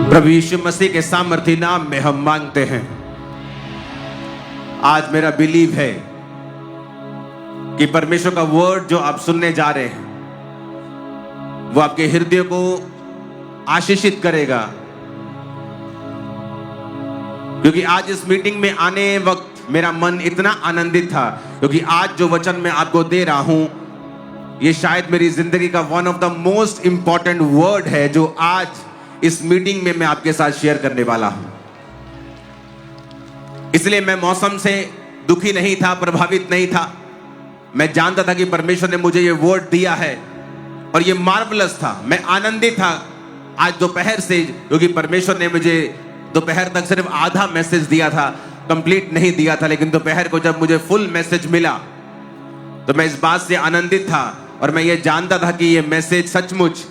प्रभु यीशु मसीह के सामर्थी नाम में हम मांगते हैं। आज मेरा बिलीव है कि परमेश्वर का वर्ड जो आप सुनने जा रहे हैं वो आपके हृदय को आशीषित करेगा, क्योंकि आज इस मीटिंग में आने वक्त मेरा मन इतना आनंदित था, क्योंकि आज जो वचन मैं आपको दे रहा हूं ये शायद मेरी जिंदगी का one of the most important word है जो आज इस मीटिंग में मैं आपके साथ शेयर करने वाला हूं। इसलिए मैं मौसम से दुखी नहीं था, प्रभावित नहीं था। मैं जानता था कि परमेश्वर ने मुझे ये वर्ड दिया है और ये मार्वलस था। मैं आनंदित था आज दोपहर से, क्योंकि परमेश्वर ने मुझे दोपहर तक सिर्फ आधा मैसेज दिया था, कंप्लीट नहीं दिया था, लेकिन दोपहर को जब मुझे फुल मैसेज मिला तो मैं इस बात से आनंदित था और मैं ये जानता था कि ये मैसेज सचमुच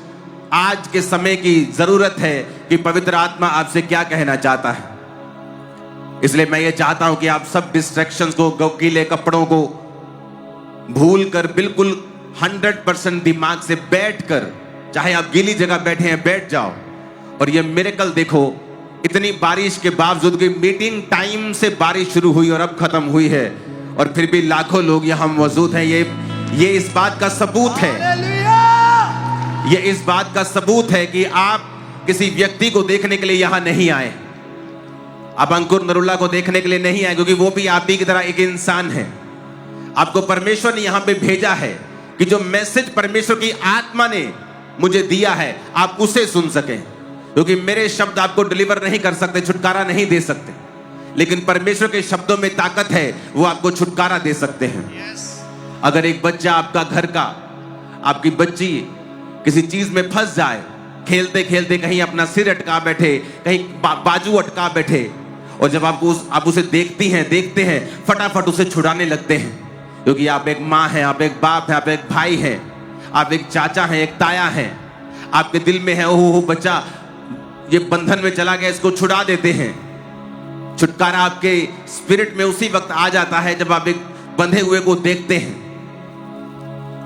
आज के समय की जरूरत है कि पवित्र आत्मा आपसे क्या कहना चाहता है। इसलिए मैं ये चाहता हूं कि आप सब डिस्ट्रैक्शंस को, गीले कपड़ों को भूल कर बिल्कुल 100% दिमाग से बैठकर, चाहे आप गीली जगह बैठे हैं बैठ जाओ और ये मिरेकल देखो। इतनी बारिश के बावजूद की मीटिंग टाइम से बारिश शुरू हुई और अब खत्म हुई है और फिर भी लाखों लोग यहाँ मौजूद हैं। ये इस बात का सबूत है, ये इस बात का सबूत है कि आप किसी व्यक्ति को देखने के लिए यहां नहीं आए, आप अंकुर नरुला को देखने के लिए नहीं आए, क्योंकि वो भी आप ही की तरह एक इंसान है। आपको परमेश्वर ने यहां पे भेजा है कि जो मैसेज परमेश्वर की आत्मा ने मुझे दिया है आप उसे सुन सकें, क्योंकि मेरे शब्द आपको डिलीवर नहीं कर सकते, छुटकारा नहीं दे सकते, लेकिन परमेश्वर के शब्दों में ताकत है, वो आपको छुटकारा दे सकते हैं। अगर एक बच्चा आपका घर का, आपकी बच्ची किसी चीज में फंस जाए, खेलते खेलते कहीं अपना सिर अटका बैठे, कहीं बाजू अटका बैठे, और जब आप उसे देखते हैं फटाफट उसे छुड़ाने लगते हैं, क्योंकि आप एक माँ हैं, आप एक बाप हैं, आप एक भाई हैं, आप एक चाचा हैं, एक ताया हैं। आपके दिल में है ओहो बच्चा ये बंधन में चला गया, इसको छुड़ा देते हैं। छुटकारा आपके स्पिरिट में उसी वक्त आ जाता है जब आप एक बंधे हुए को देखते हैं।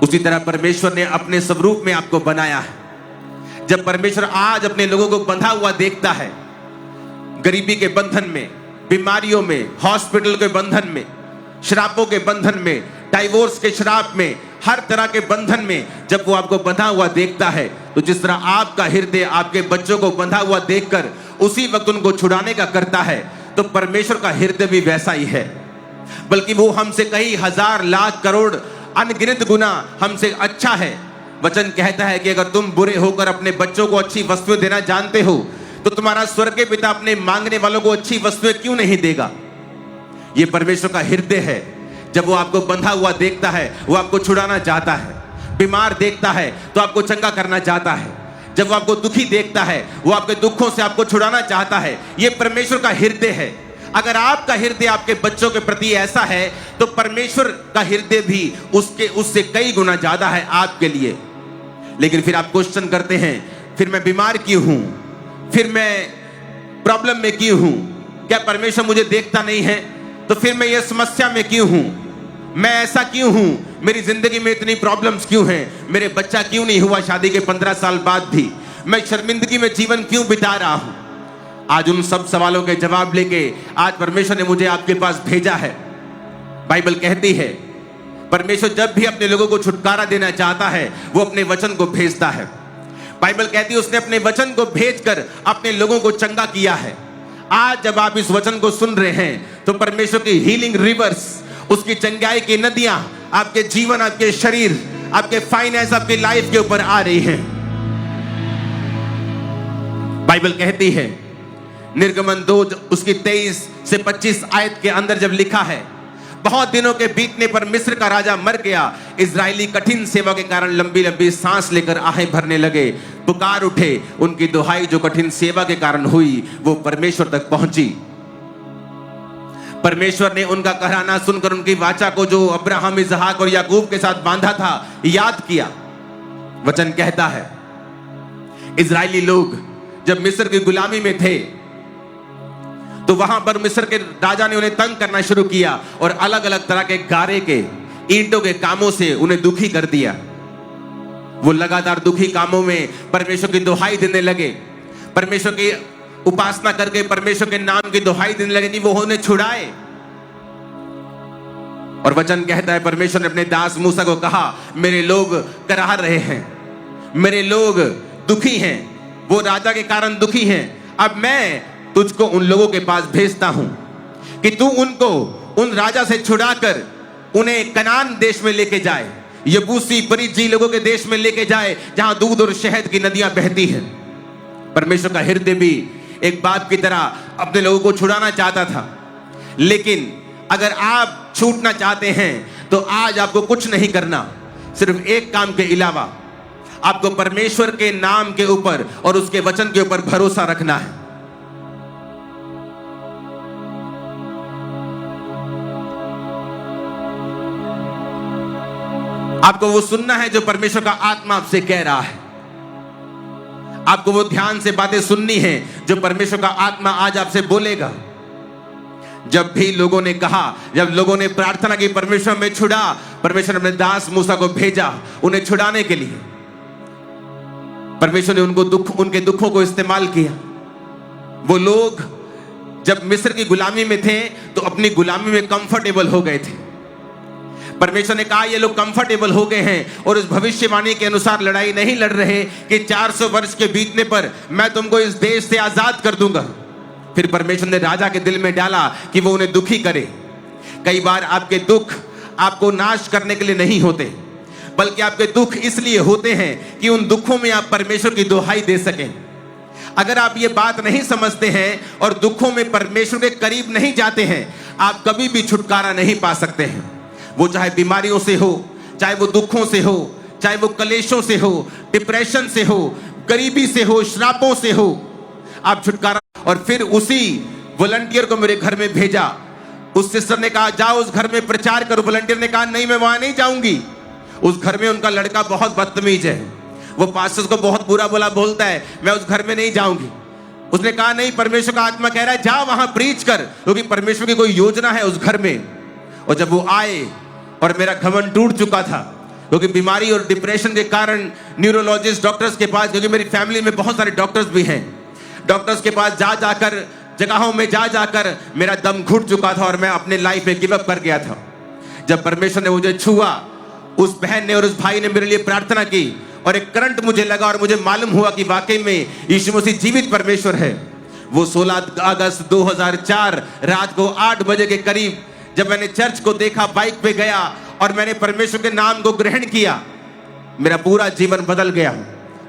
उसी तरह परमेश्वर ने अपने स्वरूप में आपको बनाया है। जब परमेश्वर आज अपने लोगों को बंधा हुआ देखता है, गरीबी के बंधन में, बीमारियों में, हॉस्पिटल के बंधन में, श्रापों के बंधन में, डाइवोर्स के श्राप में, हर तरह के बंधन में जब वो आपको बंधा हुआ देखता है, तो जिस तरह आपका हृदय आपके बच्चों को बंधा हुआ देखकर उसी वक्त उनको छुड़ाने का करता है, तो परमेश्वर का हृदय भी वैसा ही है। बल्कि वो हमसे कई हजार लाख करोड़ अनगिनत गुना हमसे अच्छा है। वचन कहता है कि अगर तुम बुरे होकर अपने बच्चों को अच्छी वस्तुएं देना जानते हो तो तुम्हारा स्वर्गीय पिता अपने मांगने वालों को अच्छी वस्तुएं क्यों नहीं देगा। ये परमेश्वर का हृदय है। जब वो आपको बंधा हुआ देखता है वो आपको छुड़ाना चाहता है, बीमार देखता है तो आपको चंगा करना चाहता है, जब वो आपको दुखी देखता है वो आपके दुखों से आपको छुड़ाना चाहता है। ये परमेश्वर का हृदय है। अगर आपका हृदय आपके बच्चों के प्रति ऐसा है तो परमेश्वर का हृदय भी उससे कई गुना ज्यादा है आपके लिए। लेकिन फिर आप क्वेश्चन करते हैं, फिर मैं बीमार क्यों हूं, फिर मैं प्रॉब्लम में क्यों हूं, क्या परमेश्वर मुझे देखता नहीं है, तो फिर मैं ये समस्या में क्यों हूं, मैं ऐसा क्यों हूं, मेरी जिंदगी में इतनी प्रॉब्लम्स क्यों हैं, मेरे बच्चा क्यों नहीं हुआ शादी के 15 साल बाद भी, मैं शर्मिंदगी में जीवन क्यों बिता रहा हूं। आज उन सब सवालों के जवाब लेके आज परमेश्वर ने मुझे आपके पास भेजा है। बाइबल कहती है परमेश्वर जब भी अपने लोगों को छुटकारा देना चाहता है वो अपने वचन को भेजता है। बाइबल कहती है उसने अपने वचन को भेजकर अपने लोगों को चंगा किया है। आज जब आप इस वचन को सुन रहे हैं तो परमेश्वर की हीलिंग रिवर्स, उसकी चंगाई की नदियां आपके जीवन, आपके शरीर, आपके फाइनेंस, आपकी लाइफ के ऊपर आ रही हैं। बाइबल कहती है निर्गमन 2 उसकी 23 से 25 आयत के अंदर जब लिखा है, बहुत दिनों के बीतने पर मिस्र का राजा मर गया, इजरायली कठिन सेवा के कारण लंबी लंबी सांस लेकर आहें भरने लगे, पुकार उठे, उनकी दुहाई जो कठिन सेवा के कारण हुई वो परमेश्वर तक पहुंची। परमेश्वर ने उनका कहराना सुनकर उनकी वाचा को जो अब्राहम, इसहाक और याकूब के साथ बांधा था याद किया। वचन कहता है इजरायली लोग जब मिस्र की गुलामी में थे तो वहां पर मिस्र के राजा ने उन्हें तंग करना शुरू किया और अलग अलग तरह के गारे के, ईंटों के कामों से उन्हें दुखी कर दिया। वो लगातार दुखी कामों में परमेश्वर की दुहाई देने लगे, परमेश्वर की उपासना करके परमेश्वर के नाम की दुहाई देने लगे, नहीं, वो उन्हें छुड़ाए। और वचन कहता है परमेश्वर ने अपने दास मूसा को कहा, मेरे लोग कराह रहे हैं, मेरे लोग दुखी हैं, वो राजा के कारण दुखी हैं। अब मैं तुझको उन लोगों के पास भेजता हूं कि तू उनको उन राजा से छुड़ाकर उन्हें कनान देश में लेके जाए, यबूसी परिज्जी लोगों के देश में लेके जाए, जहां दूध और शहद की नदियां बहती हैं। परमेश्वर का हृदय भी एक बाप की तरह अपने लोगों को छुड़ाना चाहता था। लेकिन अगर आप छूटना चाहते हैं तो आज आपको कुछ नहीं करना, सिर्फ एक काम के अलावा आपको परमेश्वर के नाम के ऊपर और उसके वचन के ऊपर भरोसा रखना है। आपको वो सुनना है जो परमेश्वर का आत्मा आपसे कह रहा है। आपको वो ध्यान से बातें सुननी है जो परमेश्वर का आत्मा आज आपसे बोलेगा। जब भी लोगों ने कहा, जब लोगों ने प्रार्थना की परमेश्वर में छुड़ा, परमेश्वर ने अपने दास मूसा को भेजा उन्हें छुड़ाने के लिए। परमेश्वर ने उनके दुखों को इस्तेमाल किया। वो लोग जब मिस्र की गुलामी में थे तो अपनी गुलामी में कंफर्टेबल हो गए थे। परमेश्वर ने कहा ये लोग कंफर्टेबल हो गए हैं और इस भविष्यवाणी के अनुसार लड़ाई नहीं लड़ रहे कि 400 वर्ष के बीतने पर मैं तुमको इस देश से आजाद कर दूंगा। फिर परमेश्वर ने राजा के दिल में डाला कि वो उन्हें दुखी करे। कई बार आपके दुख आपको नाश करने के लिए नहीं होते, बल्कि आपके दुख इसलिए होते हैं कि उन दुखों में आप परमेश्वर की दुहाई दे सकें। अगर आप ये बात नहीं समझते हैं और दुखों में परमेश्वर के करीब नहीं जाते हैं, आप कभी भी छुटकारा नहीं पा सकते हैं। वो चाहे बीमारियों से हो, चाहे वो दुखों से हो, चाहे वो कलेशों से हो, डिप्रेशन से हो, गरीबी से हो, श्रापों से हो, आप छुटकारा। और फिर उसी वॉलंटियर को मेरे घर में भेजा। उस सिस्टर ने कहा जाओ उस घर में प्रचार करो। वॉलंटियर ने कहा नहीं, मैं वहां नहीं जाऊंगी। उस घर में उनका लड़का बहुत बदतमीज है, वो पास्टर को बहुत बुरा बुरा बोलता है, मैं उस घर में नहीं जाऊंगी। उसने कहा नहीं, परमेश्वर का आत्मा कह रहा है जा वहां प्रीच कर, क्योंकि परमेश्वर की कोई योजना है उस घर में। और जब वो आए और मेरा घमंड टूट चुका था, क्योंकि बीमारी और डिप्रेशन के कारण न्यूरोलॉजिस्ट डॉक्टर्स के पास, क्योंकि मेरी फैमिली में बहुत सारे डॉक्टर्स भी हैं, डॉक्टर्स के पास जा जाकर, जगहों में जा जाकर मेरा दम घुट चुका था और मैं अपने लाइफ में गिव अप कर गया था। जब परमेश्वर ने मुझे छुआ, उस बहन ने और उस भाई ने मेरे लिए प्रार्थना की और एक करंट मुझे लगा और मुझे मालूम हुआ कि वाकई में यीशु मसीह जीवित परमेश्वर है। वो 16 अगस्त 2004 रात को 8 बजे के करीब जब मैंने चर्च को देखा, बाइक पे गया और मैंने परमेश्वर के नाम को ग्रहण किया, मेरा पूरा जीवन बदल गया।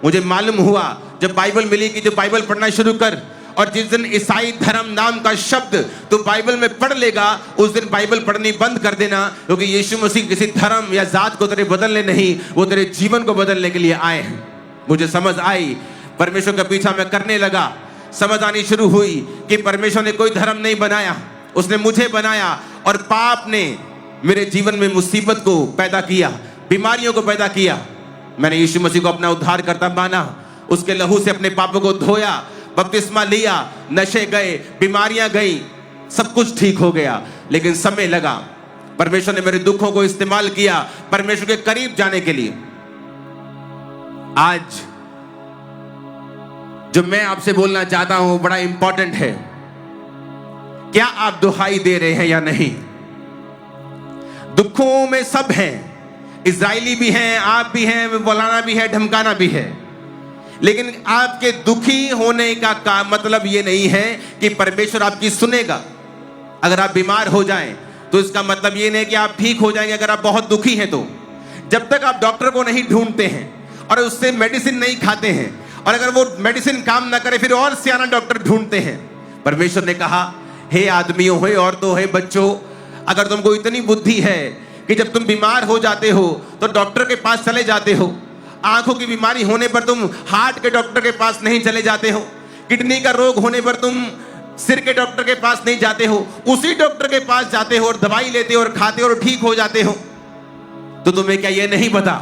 मुझे मालूम हुआ जब बाइबल मिली कि जो बाइबल पढ़ना शुरू कर, और जिस दिन ईसाई धर्म नाम का शब्द तो बाइबल में पढ़ लेगा, उस दिन बाइबल पढ़नी बंद कर देना, क्योंकि यीशु मसीह किसी धर्म या जात को तेरे बदलने नहीं, वो तेरे जीवन को बदलने के लिए आए हैं। मुझे समझ आई, परमेश्वर का पीछा मैं करने लगा। समझ आनी शुरू हुई कि परमेश्वर ने कोई धर्म नहीं बनाया, उसने मुझे बनाया। और पाप ने मेरे जीवन में मुसीबत को पैदा किया, बीमारियों को पैदा किया। मैंने यीशु मसीह को अपना उद्धारकर्ता माना, उसके लहू से अपने पापों को धोया, बपतिस्मा लिया, नशे गए, बीमारियां गई, सब कुछ ठीक हो गया। लेकिन समय लगा। परमेश्वर ने मेरे दुखों को इस्तेमाल किया परमेश्वर के करीब जाने के लिए। आज जो मैं आपसे बोलना चाहता हूं बड़ा इंपॉर्टेंट है। क्या आप दुहाई दे रहे हैं या नहीं? दुखों में सब हैं, इजरायली भी हैं, आप भी हैं, बुलाना भी है, धमकाना भी है। लेकिन आपके दुखी होने का मतलब ये नहीं है कि परमेश्वर आपकी सुनेगा। अगर आप बीमार हो जाएं तो इसका मतलब ये नहीं कि आप ठीक हो जाएंगे। अगर आप बहुत दुखी हैं तो जब तक आप डॉक्टर को नहीं ढूंढते हैं और उससे मेडिसिन नहीं खाते हैं, और अगर वो मेडिसिन काम ना करे फिर और सियाना डॉक्टर ढूंढते हैं। परमेश्वर ने कहा, हे आदमियों, हे औरतों, हे बच्चों, अगर तुमको इतनी बुद्धि है कि जब तुम बीमार हो जाते हो तो डॉक्टर के पास चले जाते हो, आंखों की बीमारी होने पर तुम हार्ट के डॉक्टर के पास नहीं चले जाते हो, किडनी का रोग होने पर तुम सिर के डॉक्टर के पास नहीं जाते हो, उसी डॉक्टर के पास जाते हो और दवाई लेते हो और खाते हो और ठीक हो जाते हो, तो तुम्हें क्या ये नहीं पता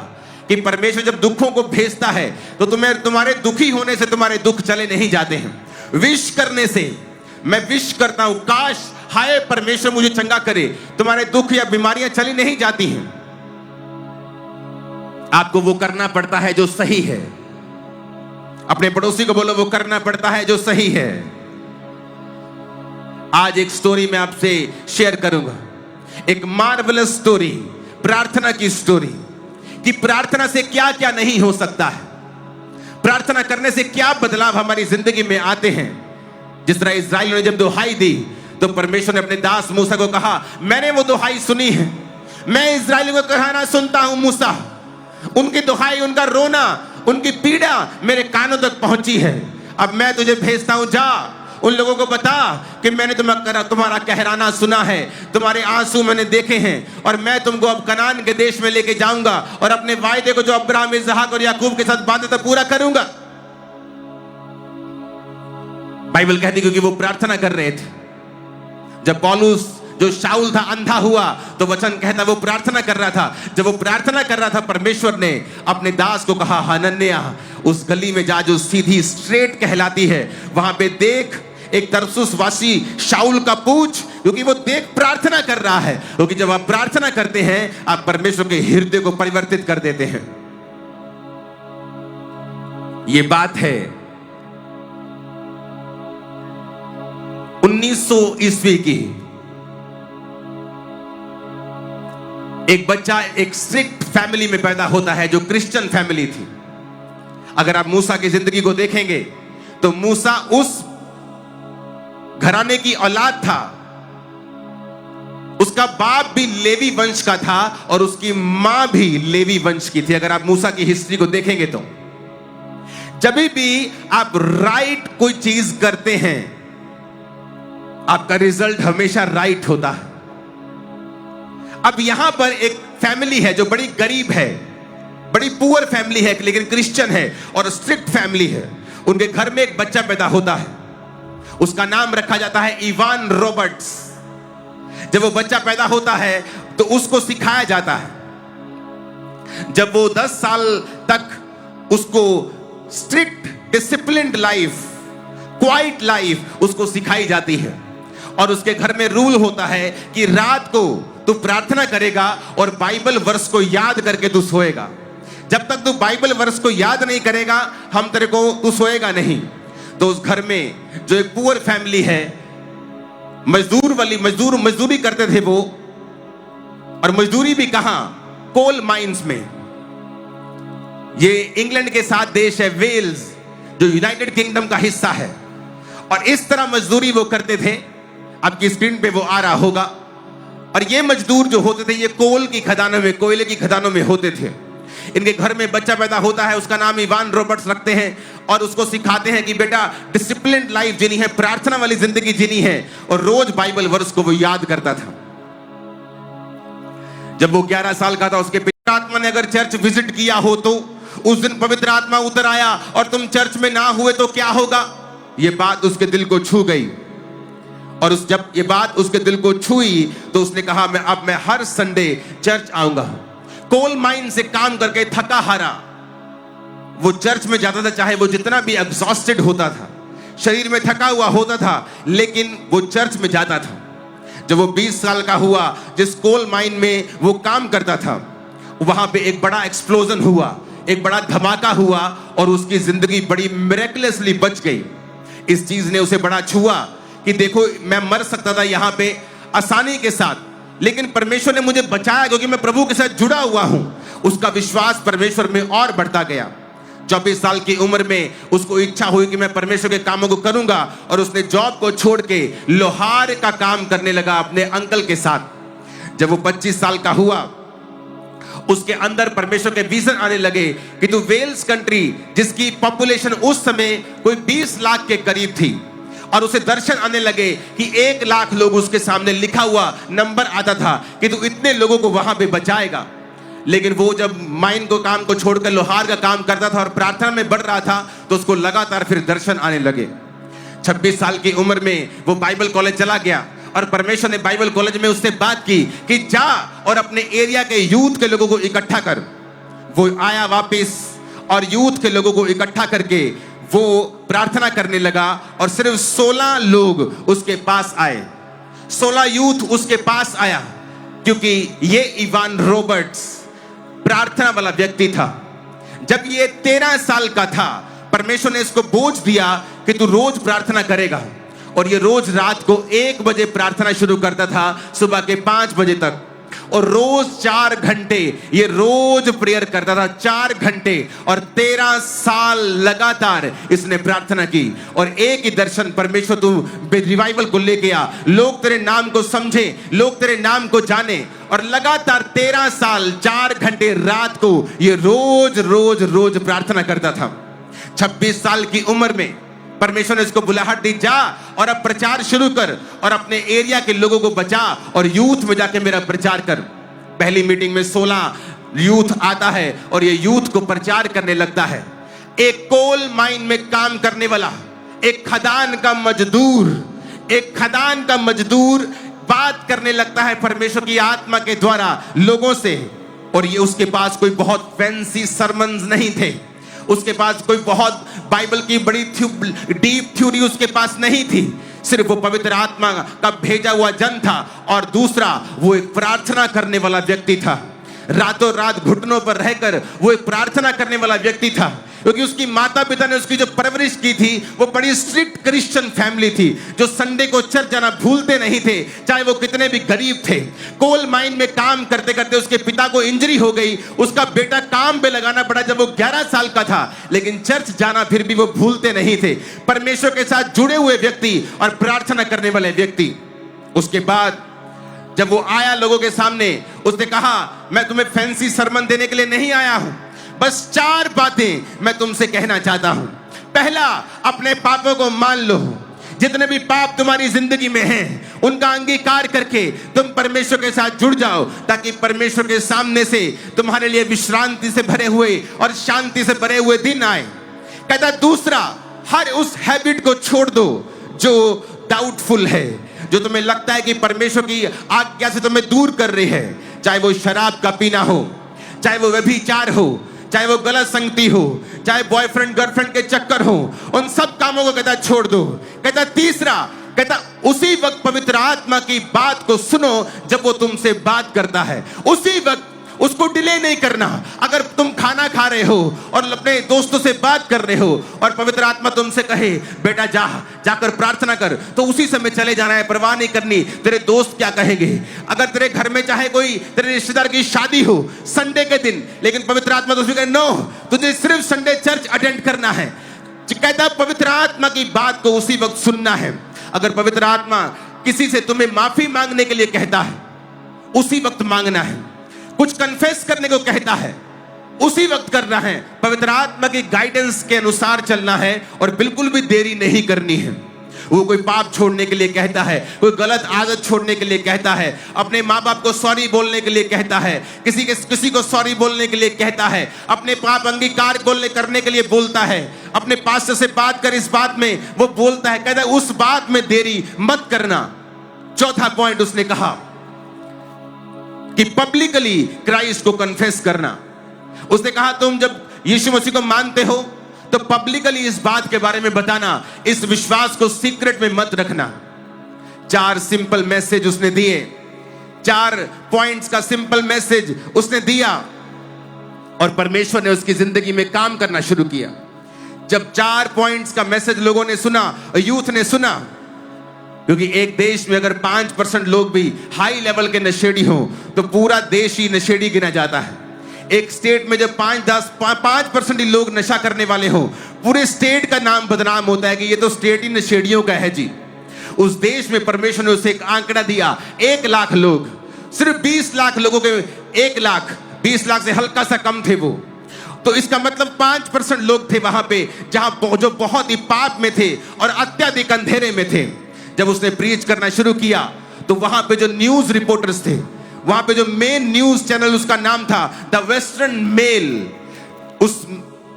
कि परमेश्वर जब दुखों को भेजता है तो तुम्हें तुम्हारे दुखी होने से तुम्हारे दुख चले नहीं जाते हैं। विश करने से मैं विश करता हूं, काश हाय परमेश्वर मुझे चंगा करे, तुम्हारे दुख या बीमारियां चली नहीं जाती हैं। आपको वो करना पड़ता है जो सही है। अपने पड़ोसी को बोलो, वो करना पड़ता है जो सही है। आज एक स्टोरी मैं आपसे शेयर करूंगा, एक मार्वलस स्टोरी, प्रार्थना की स्टोरी, कि प्रार्थना से क्या क्या नहीं हो सकता है, प्रार्थना करने से क्या बदलाव हमारी जिंदगी में आते हैं। जिस तरह इस्राएलियों ने जब दुहाई दी तो परमेश्वर ने अपने दास मूसा को कहा, मैंने वो दुहाई सुनी है, मैं इस्राएलियों को कहना सुनता हूं मूसा, उनकी दुहाई, उनका रोना, उनकी पीड़ा मेरे कानों तक पहुंची है। अब मैं तुझे भेजता हूं, जा उन लोगों को बता कि मैंने तुम्हारा कहराना सुना है, तुम्हारे आंसू मैंने देखे हैं, और मैं तुमको अब कनान के देश में लेके जाऊंगा और अपने वायदे को जो अब्राहम, इसहाक और याकूब के साथ बांधा था पूरा करूंगा। बाइबल कहती क्योंकि वो प्रार्थना कर रहे थे। जब पौलुस जो शाऊल था अंधा हुआ तो वचन कहता वो प्रार्थना कर रहा था। जब वो प्रार्थना कर रहा था परमेश्वर ने अपने दास को कहा, हनन्याह उस गली में जा जो सीधी स्ट्रेट कहलाती है, वहां पे देख एक तरसुस वासी शाऊल का पूछ, क्योंकि वो देख प्रार्थना कर रहा है। क्योंकि जब आप प्रार्थना करते हैं आप परमेश्वर के हृदय को परिवर्तित कर देते हैं। ये बात है 1900 ईस्वी की। एक बच्चा एक स्ट्रिक्ट फैमिली में पैदा होता है जो क्रिश्चियन फैमिली थी। अगर आप मूसा की जिंदगी को देखेंगे तो मूसा उस घराने की औलाद था, उसका बाप भी लेवी वंश का था और उसकी मां भी लेवी वंश की थी। अगर आप मूसा की हिस्ट्री को देखेंगे तो जब भी आप राइट कोई चीज करते हैं आपका रिजल्ट हमेशा राइट होता है। अब यहां पर एक फैमिली है जो बड़ी गरीब है, बड़ी पुअर फैमिली है, लेकिन क्रिश्चियन है और स्ट्रिक्ट फैमिली है। उनके घर में एक बच्चा पैदा होता है, उसका नाम रखा जाता है इवान रॉबर्ट्स। जब वो बच्चा पैदा होता है तो उसको सिखाया जाता है, जब वो 10 साल तक उसको strict disciplined life, quite life उसको सिखाई जाती है। और उसके घर में रूल होता है कि रात को तू प्रार्थना करेगा और बाइबल वर्स को याद करके तू सोएगा। जब तक तू बाइबल वर्स को याद नहीं करेगा हम तेरे को तू सोएगा नहीं। तो उस घर में जो एक पुअर फैमिली है, मजदूरी करते थे वो, और मजदूरी भी कहां, कोल माइंस में। ये इंग्लैंड के साथ देश है वेल्स जो यूनाइटेड किंगडम का हिस्सा है, और इस तरह मजदूरी वो करते थे। आपकी स्क्रीन पे वो आ रहा होगा। और ये मजदूर जो होते थे ये कोल की खदानों में, कोयले की खदानों में होते थे। इनके घर में बच्चा पैदा होता है, उसका नाम इवान रॉबर्ट्स रखते हैं और उसको सिखाते हैं कि बेटा डिसिप्लिन्ड लाइफ जीनी है, प्रार्थना वाली जिंदगी जीनी है। और रोज बाइबल वर्स को वो याद करता था। जब वो 11 साल का था उसके पवित्र आत्मा ने अगर चर्च विजिट किया हो तो उस दिन पवित्र आत्मा उतर आया और तुम चर्च में ना हुए तो क्या होगा। ये बात उसके दिल को छू गई, और जब ये बात उसके दिल को छुई तो उसने कहा अब मैं हर संडे चर्च आऊंगा। कोल माइन से काम करके थका हारा वो चर्च में जाता था, चाहे वो जितना भी एग्जॉस्टेड होता था, शरीर में थका हुआ होता था, लेकिन वो चर्च में जाता था। जब वो 20 साल का हुआ, जिस कोल माइन में वो काम करता था वहां पे एक बड़ा एक्सप्लोजन हुआ, एक बड़ा धमाका हुआ और उसकी जिंदगी बड़ी मिरेकलसली बच गई। इस चीज ने उसे बड़ा छुआ कि देखो मैं मर सकता था यहां पे आसानी के साथ, लेकिन परमेश्वर ने मुझे बचाया क्योंकि मैं प्रभु के साथ जुड़ा हुआ हूं। उसका विश्वास परमेश्वर में और बढ़ता गया। 24 साल की उम्र में उसको इच्छा हुई कि मैं परमेश्वर के कामों को करूंगा, और उसने जॉब को छोड़ के लोहार का काम करने लगा अपने अंकल के साथ। जब वो 25 साल का हुआ उसके अंदर परमेश्वर के विजन आने लगे कि तू वेल्स कंट्री जिसकी पॉपुलेशन उस समय कोई 20 लाख के करीब थी, और उसे दर्शन आने लगे कि 1 लाख लोग उसके सामने लिखा हुआ नंबर आता था कि तू इतने लोगों को वहां पे बचाएगा। लेकिन वो जब माइन को काम को छोड़कर लोहार का काम करता था और प्रार्थना में बढ़ रहा था तो उसको लगातार फिर दर्शन आने लगे। 26 साल की उम्र में वो बाइबल कॉलेज चला गया और परमेश्वर ने बाइबल कॉलेज में उससे बात की कि जा और अपने एरिया के यूथ के लोगों को इकट्ठा कर। वो आया वापस और यूथ के लोगों को इकट्ठा करके वो प्रार्थना करने लगा, और सिर्फ 16 लोग उसके पास आए, 16 यूथ उसके पास आया, क्योंकि ये इवान रॉबर्ट्स प्रार्थना वाला व्यक्ति था। जब ये 13 साल का था परमेश्वर ने इसको बोझ दिया कि तू रोज प्रार्थना करेगा, और ये रोज रात को 1 बजे प्रार्थना शुरू करता था, सुबह के 5 बजे तक, और रोज 4 घंटे ये रोज प्रेयर करता था, 4 घंटे, और 13 साल लगातार इसने प्रार्थना की। और एक ही दर्शन, परमेश्वर तू रिवाइवल को लेके आ, लोग तेरे नाम को समझे, लोग तेरे नाम को जाने। और लगातार 13 साल 4 घंटे रात को ये रोज रोज रोज प्रार्थना करता था। 26 साल की उम्र में परमेश्वर ने इसको बुलाहट दी, जा और अब प्रचार शुरू कर और अपने एरिया के लोगों को बचा और यूथ में जाके मेरा प्रचार कर। पहली मीटिंग में 16 यूथ आता है और ये यूथ को प्रचार करने लगता है। एक कोल माइन में काम करने वाला, एक खदान का मजदूर बात करने लगता है परमेश्वर की आत्मा के द्वारा लोगों से। और ये उसके पास कोई बहुत फैंसी सरमन्स नहीं थे, उसके पास कोई बहुत बाइबल की बड़ी डीप थ्योरी उसके पास नहीं थी। सिर्फ वो पवित्र आत्मा का भेजा हुआ जन था, और दूसरा वो एक प्रार्थना करने वाला व्यक्ति था। रातों रात घुटनों पर रहकर वो एक प्रार्थना करने वाला व्यक्ति था, क्योंकि उसकी माता पिता ने उसकी जो परवरिश की थी वो बड़ी स्ट्रिक्ट क्रिश्चियन फैमिली थी, जो संडे को चर्च जाना भूलते नहीं थे, चाहे वो कितने भी गरीब थे। कोल माइन में काम करते करते उसके पिता को इंजरी हो गई, उसका बेटा काम पे लगाना पड़ा जब वो 11 साल का था, लेकिन चर्च जाना फिर भी वो भूलते नहीं थे। परमेश्वर के साथ जुड़े हुए व्यक्ति और प्रार्थना करने वाले व्यक्ति। उसके बाद जब वो आया लोगों के सामने, उसने कहा, मैं तुम्हें फैंसी सरमन देने के लिए नहीं आया हूं, बस 4 बातें मैं तुमसे कहना चाहता हूं। पहला, अपने पापों को मान लो। जितने भी पाप तुम्हारी जिंदगी में हैं, उनका अंगीकार करके तुम परमेश्वर के साथ जुड़ जाओ, ताकि परमेश्वर के सामने से तुम्हारे लिए विश्रांति से भरे हुए और शांति से भरे हुए दिन आए। कहता दूसरा, हर उस हैबिट को छोड़ दो जो डाउटफुल है, जो तुम्हें लगता है कि परमेश्वर की आज्ञा से तुम्हें दूर कर रही है। चाहे वो शराब का पीना हो, चाहे वो व्यभिचार हो, चाहे वो गलत संगति हो, चाहे बॉयफ्रेंड गर्लफ्रेंड के चक्कर हो, उन सब कामों को कहता छोड़ दो। कहता तीसरा, कहता उसी वक्त पवित्र आत्मा की बात को सुनो जब वो तुमसे बात करता है, उसी वक्त उसको डिले नहीं करना। अगर तुम खाना खा रहे हो और अपने दोस्तों से बात कर रहे हो और पवित्र आत्मा तुमसे कहे बेटा जाकर प्रार्थना कर, तो उसी समय चले जाना है, परवाह नहीं करनी तेरे दोस्त क्या कहेंगे। अगर तेरे घर में चाहे कोई तेरे रिश्तेदार की शादी हो संडे के दिन, लेकिन पवित्र आत्मा तो कहे नो, तुझे सिर्फ संडे चर्च अटेंड करना है। कहता पवित्र आत्मा की बात को उसी वक्त सुनना है। अगर पवित्र आत्मा किसी से तुम्हें माफी मांगने के लिए कहता है, उसी वक्त मांगना है। कुछ कन्फेस करने को कहता है, उसी वक्त करना है। पवित्र आत्मा की गाइडेंस के अनुसार चलना है और बिल्कुल भी देरी नहीं करनी है। वो कोई पाप छोड़ने के लिए कहता है, कोई गलत आदत छोड़ने के लिए कहता है, अपने माँ बाप को सॉरी बोलने के लिए कहता है, किसी को सॉरी बोलने के लिए कहता है, अपने पाप अंगीकार करने के लिए बोलता है, अपने पास्टर से बात कर इस बात में वो बोलता है। कहता है उस बात में देरी मत करना। चौथा पॉइंट उसने कहा कि पब्लिकली क्राइस्ट को कन्फेस करना। उसने कहा तुम जब यीशु मसीह को मानते हो तो पब्लिकली इस बात के बारे में बताना, इस विश्वास को सीक्रेट में मत रखना। 4 सिंपल मैसेज उसने दिए, 4 पॉइंट्स का सिंपल मैसेज उसने दिया, और परमेश्वर ने उसकी जिंदगी में काम करना शुरू किया। जब 4 पॉइंट्स का मैसेज लोगों ने सुना, यूथ ने सुना, क्योंकि एक देश में अगर 5% लोग भी हाई लेवल के नशेड़ी हो तो पूरा देश ही नशेड़ी गिना जाता है। एक स्टेट में जब 5% ही लोग नशा करने वाले हो, पूरे स्टेट का नाम बदनाम होता है कि ये तो स्टेट ही नशेड़ियों का है जी। उस देश में परमेश्वर ने उसे एक आंकड़ा दिया, 1 लाख लोग, सिर्फ 20 लाख लोगों के 1 लाख, 20 लाख से हल्का सा कम थे वो। तो इसका मतलब 5% लोग थे वहां पे जहां जो बहुत ही पाप में थे और अत्यधिक अंधेरे में थे। जब उसने प्रीच करना शुरू किया तो वहां पे जो न्यूज रिपोर्टर्स थे, वहां पे जो मेन न्यूज चैनल उसका नाम था द वेस्टर्न मेल,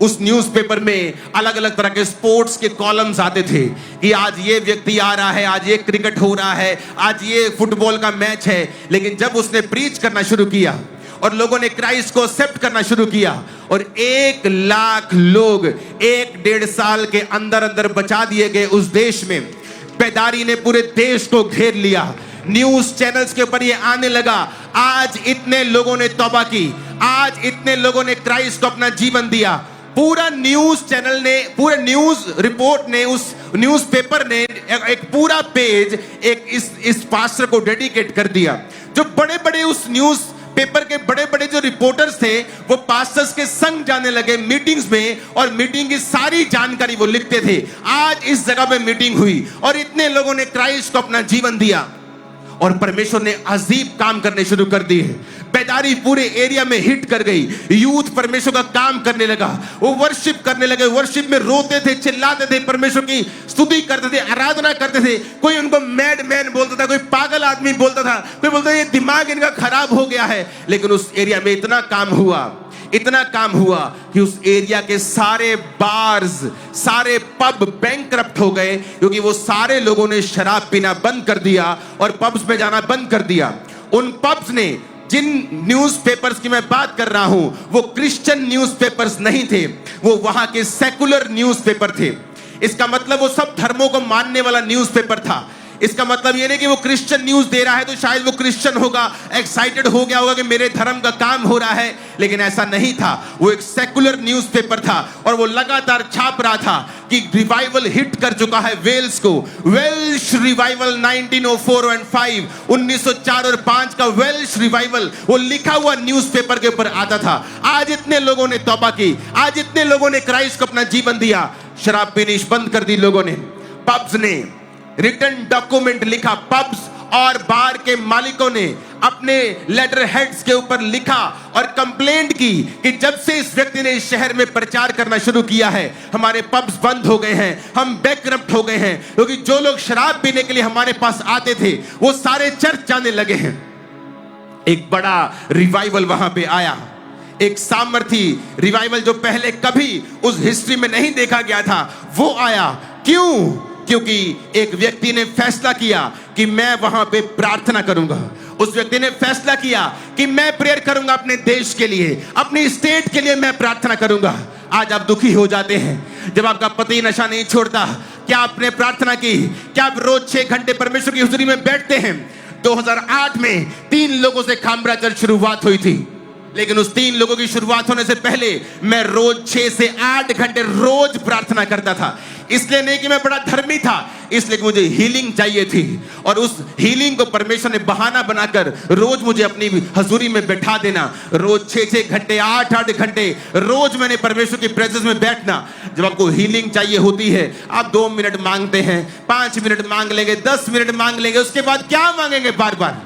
उस न्यूज़पेपर में अलग अलग तरह के स्पोर्ट्स के कॉलम्स आते थे कि आज ये व्यक्ति आ रहा है, आज ये क्रिकेट हो रहा है, आज ये फुटबॉल का मैच है। लेकिन जब उसने प्रीच करना शुरू किया और लोगों ने क्राइस्ट को एक्सेप्ट करना शुरू किया और 1 लाख लोग 1-1.5 साल के अंदर अंदर बचा दिए गए उस देश में। बेदारी ने पूरे देश को घेर लिया, न्यूज चैनल्स के ऊपर ये आने लगा, आज इतने लोगों ने तौबा की, आज इतने लोगों ने क्राइस्ट को अपना जीवन दिया। पूरा न्यूज चैनल ने, पूरे न्यूज रिपोर्ट ने न्यूज़पेपर ने एक पूरा पेज एक इस पास्टर को डेडिकेट कर दिया। जो बड़े बड़े उस न्यूज़ पेपर के बड़े बड़े जो रिपोर्टर्स थे वो पास्टर्स के संग जाने लगे मीटिंग्स में, और मीटिंग की सारी जानकारी वो लिखते थे। आज इस जगह पे मीटिंग हुई और इतने लोगों ने क्राइस्ट को अपना जीवन दिया और परमेश्वर ने अजीब काम करने शुरू कर दिए। बेदारी पूरे एरिया में हिट कर गई। यूथ परमेश्वर का काम करने लगा, वो वर्शिप करने लगे। वर्शिप में रोते थे, चिल्लाते थे, परमेश्वर की स्तुति करते थे, आराधना करते थे। कोई उनको मैड मैन बोलता था, कोई पागल आदमी बोलता था, कोई बोलता था ये दिमाग इनका खराब हो गया है। लेकिन उस एरिया में इतना काम हुआ कि उस एरिया के सारे बार्स, सारे पब बैंकरप्ट हो गए, क्योंकि वो सारे लोगों ने शराब पीना बंद कर दिया और पब्स में जाना बंद कर दिया। उन पब्स ने, जिन न्यूज़पेपर्स की मैं बात कर रहा हूं, वो क्रिश्चियन न्यूज़पेपर्स नहीं थे, वो वहां के सेकुलर न्यूज़पेपर थे। इसका मतलब वो सब धर्मों को मानने वाला न्यूज़पेपर था। इसका मतलब ये नहीं कि वो क्रिश्चियन न्यूज़ दे रहा है तो शायद वो क्रिश्चियन होगा, एक्साइटेड हो गया होगा कि मेरे धर्म का काम हो रहा है, लेकिन ऐसा नहीं था। वो एक सेकुलर न्यूज़पेपर था और वो लगातार छाप रहा था कि रिवाइवल हिट कर चुका है वेल्स को। वेल्श रिवाइवल 1904 और 5, 1904 और 5 का वेल्श रिवाइवल वो लिखा हुआ न्यूज़पेपर के ऊपर आता था। आज इतने लोगों ने तौबा की, आज इतने लोगों ने क्राइस्ट को अपना जीवन दिया। शराब पीनी बंद कर दी लोगों ने। पब्स ने रिटन डॉक्यूमेंट लिखा, पब्स और बार के मालिकों ने अपने लेटर हेड्स के ऊपर लिखा और कंप्लेंट की कि जब से इस व्यक्ति ने इस शहर में प्रचार करना शुरू किया है, हमारे पब्स बंद हो गए हैं, हम बैंकरप्ट हो गए हैं, क्योंकि जो लोग शराब पीने के लिए हमारे पास आते थे वो सारे चर्च जाने लगे हैं। एक बड़ा रिवाइवल वहां पे आया, एक सामर्थी रिवाइवल जो पहले कभी उस हिस्ट्री में नहीं देखा गया था, वो आया। क्यों? क्योंकि एक व्यक्ति ने फैसला किया कि मैं वहां पे प्रार्थना करूंगा। उस व्यक्ति ने फैसला किया कि मैं प्रेयर करूंगा अपने देश के लिए, अपनी स्टेट के लिए मैं प्रार्थना करूंगा। आज आप दुखी हो जाते हैं जब आपका पति नशा नहीं छोड़ता। क्या आपने प्रार्थना की? क्या आप रोज 6 घंटे परमेश्वर की हुजूरी में बैठते हैं? 2008 में 3 लोगों से खामरा चर्च शुरुआत हुई थी, लेकिन उस 3 लोगों की शुरुआत होने से पहले मैं रोज 6 से 8 घंटे रोज प्रार्थना करता था। इसलिए नहीं कि मैं बड़ा धर्मी था, इसलिए कि मुझे हीलिंग चाहिए थी, और उस हीलिंग को परमेश्वर ने बहाना बनाकर रोज मुझे अपनी हजूरी में बैठा देना। रोज 6-6 घंटे, 8-8 घंटे रोज मैंने परमेश्वर की प्रेजेंस में बैठना। जब आपको हीलिंग चाहिए होती है, आप 2 मिनट मांगते हैं, 5 मिनट मांग लेंगे, 10 मिनट मांग लेंगे, उसके बाद क्या मांगेंगे बार बार?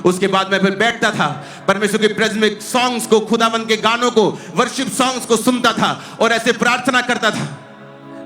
उसके बाद मैं फिर बैठता था परमेश्वर के प्रेजेंस में, सॉन्ग्स को, खुदावंद के गानों को, वर्शिप सॉन्ग्स को सुनता था और ऐसे प्रार्थना करता था।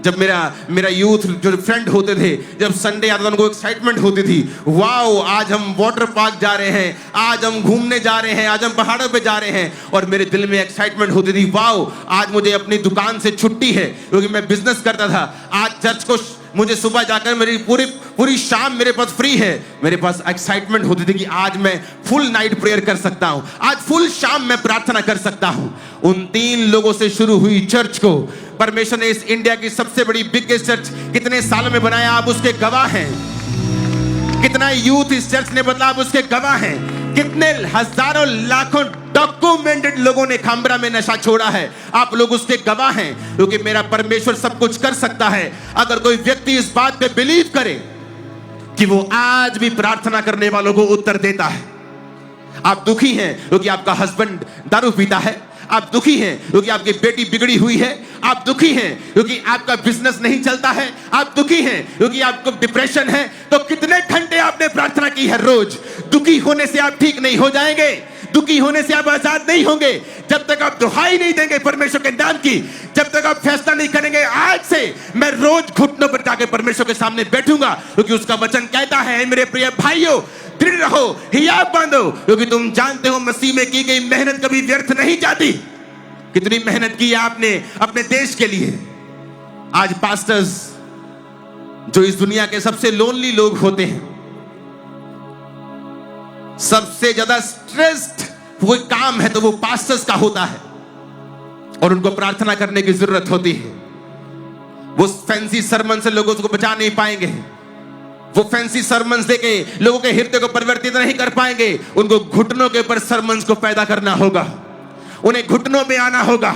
जब मेरा यूथ जो फ्रेंड होते थे, जब संडे आता था उनको एक्साइटमेंट होती थी, वाओ आज हम वाटर पार्क जा रहे हैं, आज हम घूमने जा रहे हैं, आज हम पहाड़ों पे जा रहे हैं। और मेरे दिल में एक्साइटमेंट होती थी, वाओ आज मुझे अपनी दुकान से छुट्टी है, क्योंकि मैं बिजनेस करता था। आज चर्च को मुझे सुबह जाकर मेरी पूरी शाम मेरे पास फ्री है। मेरे पास एक्साइटमेंट होती थी कि आज मैं फुल नाइट प्रेयर कर सकता हूं, आज फुल शाम मैं प्रार्थना कर सकता हूं। उन 3 लोगों से शुरू हुई चर्च को परमेश्वर ने इस इंडिया की सबसे बड़ी बिगेस्ट चर्च कितने सालों में बनाया, आप उसके गवाह हैं। कितना यूथ इस चर्च ने बदला, आप उसके गवाह हैं। कितने हजारों लाखों डॉक्यूमेंटेड लोगों ने खामरा में नशा छोड़ा है, आप लोग उसके गवाह हैं। क्योंकि मेरा परमेश्वर सब कुछ कर सकता है अगर कोई व्यक्ति इस बात पे बिलीव करे कि वो आज भी प्रार्थना करने वालों को उत्तर देता है। आप दुखी हैं क्योंकि आपका हस्बैंड दारू पीता है, आप दुखी हैं क्योंकि आपकी बेटी बिगड़ी हुई है, आप दुखी हैं क्योंकि आपका बिजनेस नहीं चलता है, आप दुखी हैं क्योंकि आपको डिप्रेशन है। तो कितने घंटे आपने प्रार्थना की है रोज? दुखी होने से आप ठीक नहीं हो जाएंगे, दुखी होने से आप आजाद नहीं होंगे जब तक आप दुहाई नहीं देंगे परमेश्वर के नाम की, जब तक आप फैसला नहीं करेंगे आज से मैं रोज घुटनों पर जाके परमेश्वर के सामने बैठूंगा। क्योंकि उसका वचन कहता है, मेरे प्रिय भाइयों दृढ़ रहो, हियाव बांधो, क्योंकि तुम जानते हो मसीह में की गई मेहनत कभी व्यर्थ नहीं जाती। कितनी मेहनत की है आपने अपने देश के लिए। आज पास्टर्स जो इस दुनिया के सबसे लोनली लोग होते हैं, सबसे ज्यादा स्ट्रेस्ड वो काम है तो वो पास्टर्स का होता है, और उनको प्रार्थना करने की जरूरत होती है। वो फैंसी सरमन से लोगों को बचा नहीं पाएंगे, वो फैंसी सरमन्स देके लोगों के हृदय को परिवर्तित नहीं कर पाएंगे। उनको घुटनों के ऊपर सरमन्स को पैदा करना होगा, उन्हें घुटनों में आना होगा,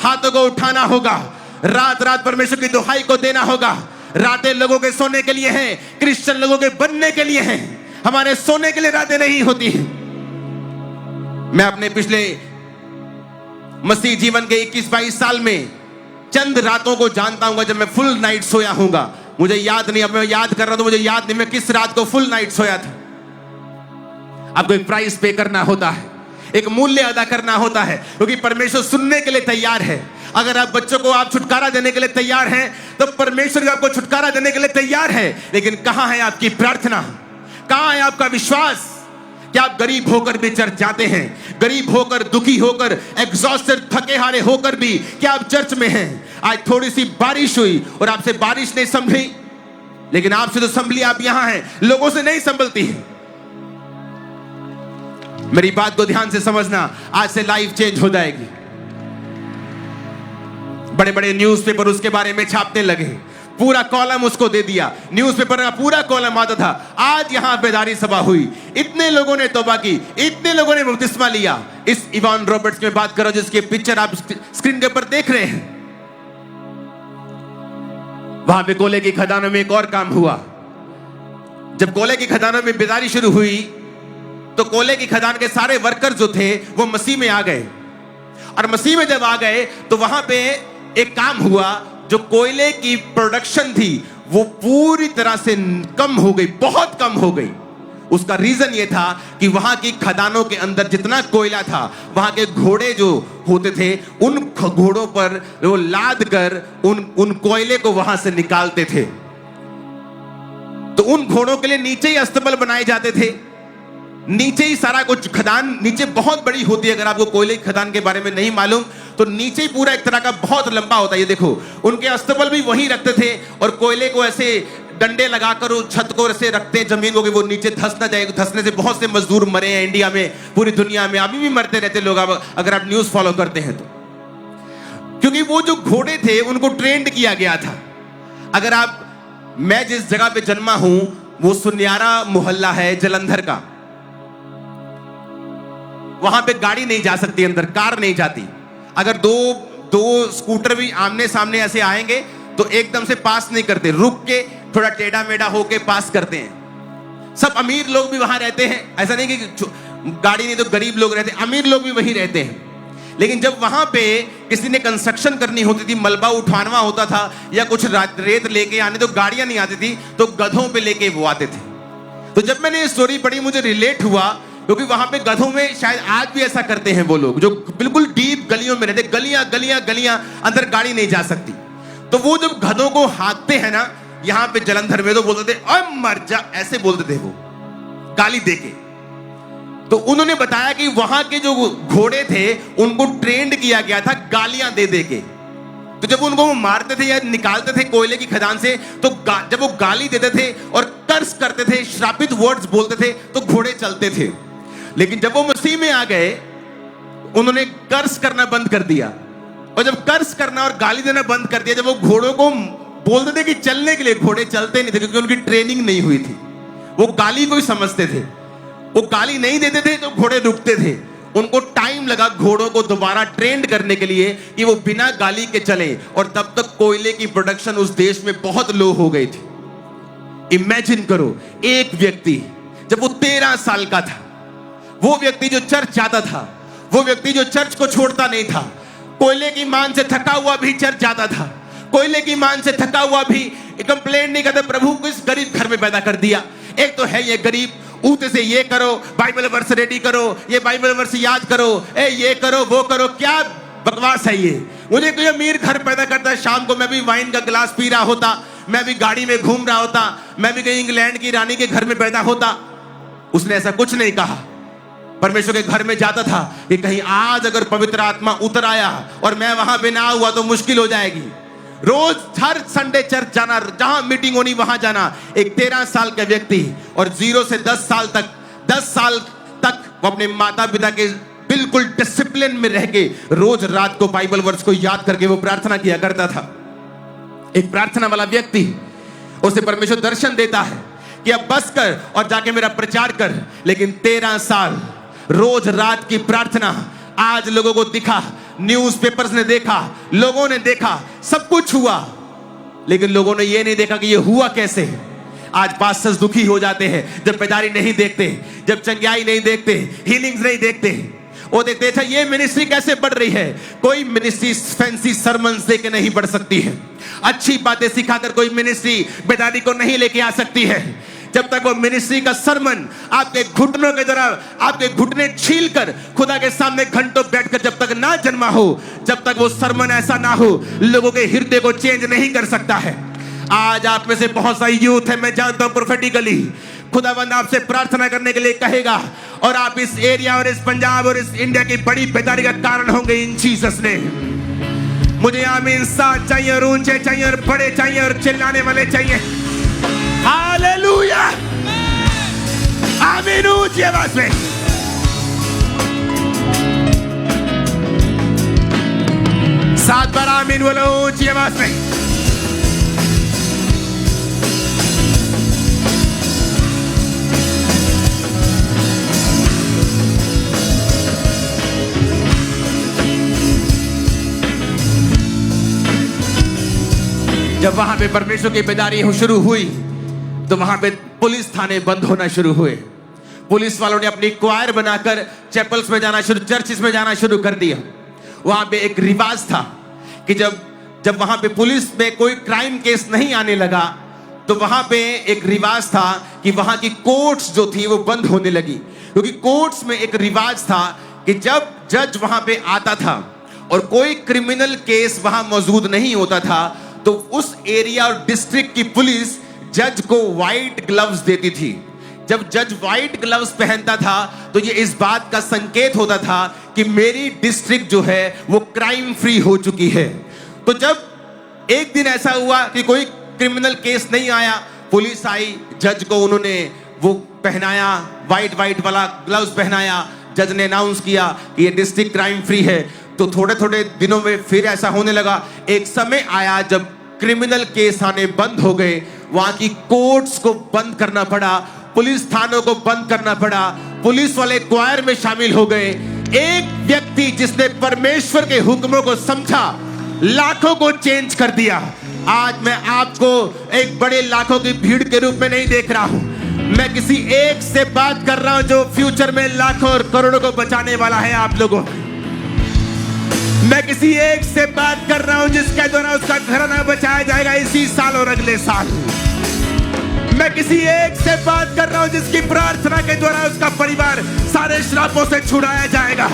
हाथों को उठाना होगा, रात रात परमेश्वर की दुहाई को देना होगा। रातें लोगों के सोने के लिए हैं, क्रिश्चियन लोगों के बनने के लिए हैं। हमारे सोने के लिए रातें नहीं होती हैं। मैं अपने पिछले मसीह जीवन के 21-22 साल में चंद रातों को जानता हूं जब मैं फुल नाइट सोया हूंगा। मुझे याद नहीं, अब मैं याद कर रहा हूं तो मुझे याद नहीं मैं किस रात को फुल नाइट सोया था। आपको एक प्राइस पे करना होता है, एक मूल्य अदा करना होता है, क्योंकि परमेश्वर सुनने के लिए तैयार है। अगर आप बच्चों को आप छुटकारा देने के लिए तैयार हैं तो परमेश्वर भी आपको छुटकारा देने के लिए तैयार है। लेकिन कहां है आपकी प्रार्थना, कहां है आपका विश्वास? क्या आप गरीब होकर भी चर्च जाते हैं? गरीब होकर, दुखी होकर, एग्जॉस्टेड, थके हारे होकर भी क्या आप चर्च में हैं? आज थोड़ी सी बारिश हुई और आपसे बारिश नहीं संभली, लेकिन आपसे तो संभली, आप यहां हैं, लोगों से नहीं संभलती है। मेरी बात को ध्यान से समझना, आज से लाइफ चेंज हो जाएगी। बड़े बड़े न्यूज़पेपर उसके बारे में छापने लगे, पूरा कॉलम उसको दे दिया, न्यूज़पेपर का पूरा कॉलम आता था। आज यहां बेदारी सभा हुई, इतने लोगों ने तौबा की, इतने लोगों ने बपतिस्मा लिया। इस इवान रॉबर्ट्स में बात करो जिसके पिक्चर आप स्क्रीन के ऊपर देख रहे हैं। वहां पे कोयले की खदानों में एक और काम हुआ। जब कोयले की खदानों में बेदारी शुरू हुई तो कोयले की खदान के सारे वर्कर जो थे वो मसीह में आ गए, और मसीह में जब आ गए तो वहां पे एक काम हुआ, जो कोयले की प्रोडक्शन थी वो पूरी तरह से कम हो गई, बहुत कम हो गई। उसका रीजन ये था कि वहां की खदानों के अंदर जितना कोयला था, वहां के घोड़े जो होते थे उन घोड़ों पर वो लाद कर उन कोयले को वहां से निकालते थे। तो उन घोड़ों के लिए नीचे ही अस्तबल बनाए जाते थे, नीचे ही सारा कुछ। खदान नीचे बहुत बड़ी होती है, अगर आपको कोयले की खदान के बारे में नहीं मालूम तो नीचे ही पूरा एक तरह का बहुत लंबा होता है। ये देखो, उनके अस्तबल भी वहीं रखते थे और कोयले को ऐसे डंडे लगाकर छत को ऐसे रखते जमीन को कि वो नीचे धंस ना जाए। धंसने से बहुत से मजदूर मरे हैं इंडिया में, पूरी दुनिया में अभी भी मरते रहते लोग, अगर आप न्यूज फॉलो करते हैं तो। क्योंकि वो जो घोड़े थे उनको ट्रेंड किया गया था। अगर आप, मैं जिस जगह पे जन्मा हूं वो सुन्यारा मोहल्ला है जलंधर का, वहां पे गाड़ी नहीं जा सकती अंदर, कार नहीं जाती। अगर दो स्कूटर भी आमने सामने ऐसे आएंगे तो एकदम से पास नहीं करते, रुक के थोड़ा टेढ़ा मेढ़ा होके पास करते हैं। सब अमीर लोग भी वहां रहते हैं, ऐसा नहीं कि गाड़ी नहीं तो गरीब लोग रहते, अमीर लोग भी वहीं रहते हैं। लेकिन जब वहां पे किसी ने कंस्ट्रक्शन करनी होती थी, मलबा उठाना होता था या कुछ रेत लेके आने, तो गाड़ियां नहीं आती थी तो गधों पे लेके वो आते थे। तो जब मैंने ये स्टोरी पढ़ी मुझे रिलेट हुआ, क्योंकि वहां पे गधों में शायद आज भी ऐसा करते हैं वो लोग जो बिल्कुल डीप गलियों में रहते, गलियां अंदर गाड़ी नहीं जा सकती। तो वो जब गधों को हाँकते हैं ना, यहां पे जलंधर में तो बोलते थे ओए मर जा, ऐसे बोलते थे वो, गाली देके। तो उन्होंने बताया कि वहां के जो घोड़े थे उनको ट्रेंड किया गया था गालियां दे दे के। तो जब उनको वो मारते थे या निकालते थे कोयले की खदान से, तो जब वो गाली देते थे और कर्स करते थे, श्रापित वर्ड्स बोलते थे, तो घोड़े चलते थे। लेकिन जब वो मसीह में आ गए उन्होंने कर्स करना बंद कर दिया, और जब कर्स करना और गाली देना बंद कर दिया, जब वो घोड़ों को बोलते थे कि चलने के लिए, घोड़े चलते नहीं थे क्योंकि उनकी ट्रेनिंग नहीं हुई थी। वो गाली को ही समझते थे, वो गाली नहीं देते थे तो घोड़े रुकते थे। उनको टाइम लगा घोड़ों को दोबारा ट्रेंड करने के लिए कि वो बिना गाली के चले, और तब तक कोयले की प्रोडक्शन उस देश में बहुत लो हो गई थी। इमेजिन करो, एक व्यक्ति जब वो 13 साल का था, वो व्यक्ति जो चर्च जाता था, वो व्यक्ति जो चर्च को छोड़ता नहीं था, कोयले की मान से थका हुआ भी चर्च जाता था, कोयले की मान से थका हुआ भी कंप्लेंट नहीं करता, प्रभु को इस गरीब घर में पैदा कर दिया। एक तो है ये गरीब, ऊते से ये करो, बाइबल वर्स रेडी करो, ये बाइबल वर्स याद करो, ये करो वो करो, क्या बकवास है ये। मुझे कोई अमीर घर पैदा करता है, शाम को मैं भी वाइन का गिलास पी रहा होता, मैं भी गाड़ी में घूम रहा होता, मैं भी कहीं इंग्लैंड की रानी के घर में पैदा होता। उसने ऐसा कुछ नहीं कहा। परमेश्वर के घर में जाता था कि कहीं आज अगर पवित्र आत्मा उतर आया और मैं वहां पे ना हुआ तो मुश्किल हो जाएगी। रोज हर संडे चर्च जाना, जहां मीटिंग होनी वहां जाना। एक 13 साल का व्यक्ति, और 0 से 10 साल तक वो अपने माता पिता के बिल्कुल डिसिप्लिन में रह के रोज रात को बाइबल वर्स को याद करके वो प्रार्थना किया करता था। एक प्रार्थना वाला व्यक्ति, उसे परमेश्वर दर्शन देता है कि अब बस कर और जाके मेरा प्रचार कर। लेकिन 13 साल रोज रात की प्रार्थना, आज लोगों को दिखा, न्यूज़पेपर्स ने देखा, लोगों ने देखा, सब कुछ हुआ, लेकिन लोगों ने ये नहीं देखा कि ये हुआ कैसे है। आज पास्टर्स दुखी हो जाते हैं जब बेदारी नहीं देखते, जब चंगाई नहीं देखते, हीलिंग्स नहीं देखते। वो देखते अच्छा ये मिनिस्ट्री कैसे बढ़ रही है। कोई मिनिस्ट्री फैंसी सरमन्स दे के नहीं बढ़ सकती है। अच्छी बातें सिखाकर कोई मिनिस्ट्री बेदारी को नहीं लेके आ सकती है। जब तक वो मिनिस्ट्री का सरमन आपके घुटनों के द्वारा आपके घुटने छील कर खुदा के सामने घंटों बैठकर जब तक ना जन्मा हो, जब तक वो सरमन ऐसा ना हो, लोगों के हृदय को चेंज नहीं कर सकता है। आज आप में से बहुत सारी यूथ है, मैं जानता हूं प्रोफेटिकली खुदावंद आपसे प्रार्थना करने के लिए कहेगा और आप इस एरिया और इस पंजाब और इस इंडिया की बड़ी बेदारी का कारण होंगे इन जीसस ने। मुझे आमीन साथ चाहिए और ऊंचे चाहिए और बड़े चाहिए और चिल्लाने वाले चाहिए। हालेलुया, आमीन ऊंची आवाज में। सात बार आमीन बोलो ऊंची आवाज में। जब वहां पे परमेश्वर की बेदारी शुरू हुई तो वहां पे पुलिस थाने बंद होना शुरू हुए। पुलिस वालों ने अपनी क्वायर बनाकर चैपल्स में जाना शुरू, चर्चिस में जाना शुरू कर दिया। वहां पे एक रिवाज था कि जब वहां पे पुलिस में कोई क्राइम केस नहीं आने लगा तो वहां पे एक रिवाज था कि वहां की कोर्ट्स जो थी वो बंद होने लगी। क्योंकि कोर्ट्स में एक रिवाज था कि जब जज वहां पे आता था और कोई क्रिमिनल केस वहां मौजूद नहीं होता था तो उस एरिया और डिस्ट्रिक्ट की पुलिस जज को व्हाइट ग्लव्स देती थी। जब जज व्हाइट ग्लव्स पहनता था तो ये इस बात का संकेत होता था कि मेरी डिस्ट्रिक्ट जो है वो क्राइम फ्री हो चुकी है। तो जब एक दिन ऐसा हुआ कि कोई क्रिमिनल केस नहीं आया, पुलिस आई, जज को उन्होंने वो पहनाया, व्हाइट वाला ग्लव्स पहनाया। जज ने अनाउंस किया कि ये डिस्ट्रिक्ट क्राइम फ्री है। तो थोड़े थोड़े दिनों में फिर ऐसा होने लगा। एक समय आया जब क्रिमिनल केस आने बंद हो गए, वहां की कोर्ट्स को बंद करना पड़ा, पुलिस थानों को बंद करना पड़ा, पुलिस वाले क्वायर में शामिल हो गए। एक व्यक्ति जिसने परमेश्वर के हुक्मों को समझा, लाखों को चेंज कर दिया। आज मैं आपको एक बड़े लाखों की भीड़ के रूप में नहीं देख रहा हूं, मैं किसी एक से बात कर रहा हूं जो फ्यूचर में लाखों और करोड़ों को बचाने वाला है आप लोगों। मैं किसी एक से बात कर रहा हूं जिसके द्वारा उसका घराना बचाया जाएगा इसी साल और अगले साल। मैं किसी एक से बात कर रहा हूं जिसकी प्रार्थना के द्वारा उसका परिवार सारे श्रापों से छुड़ाया जाएगा।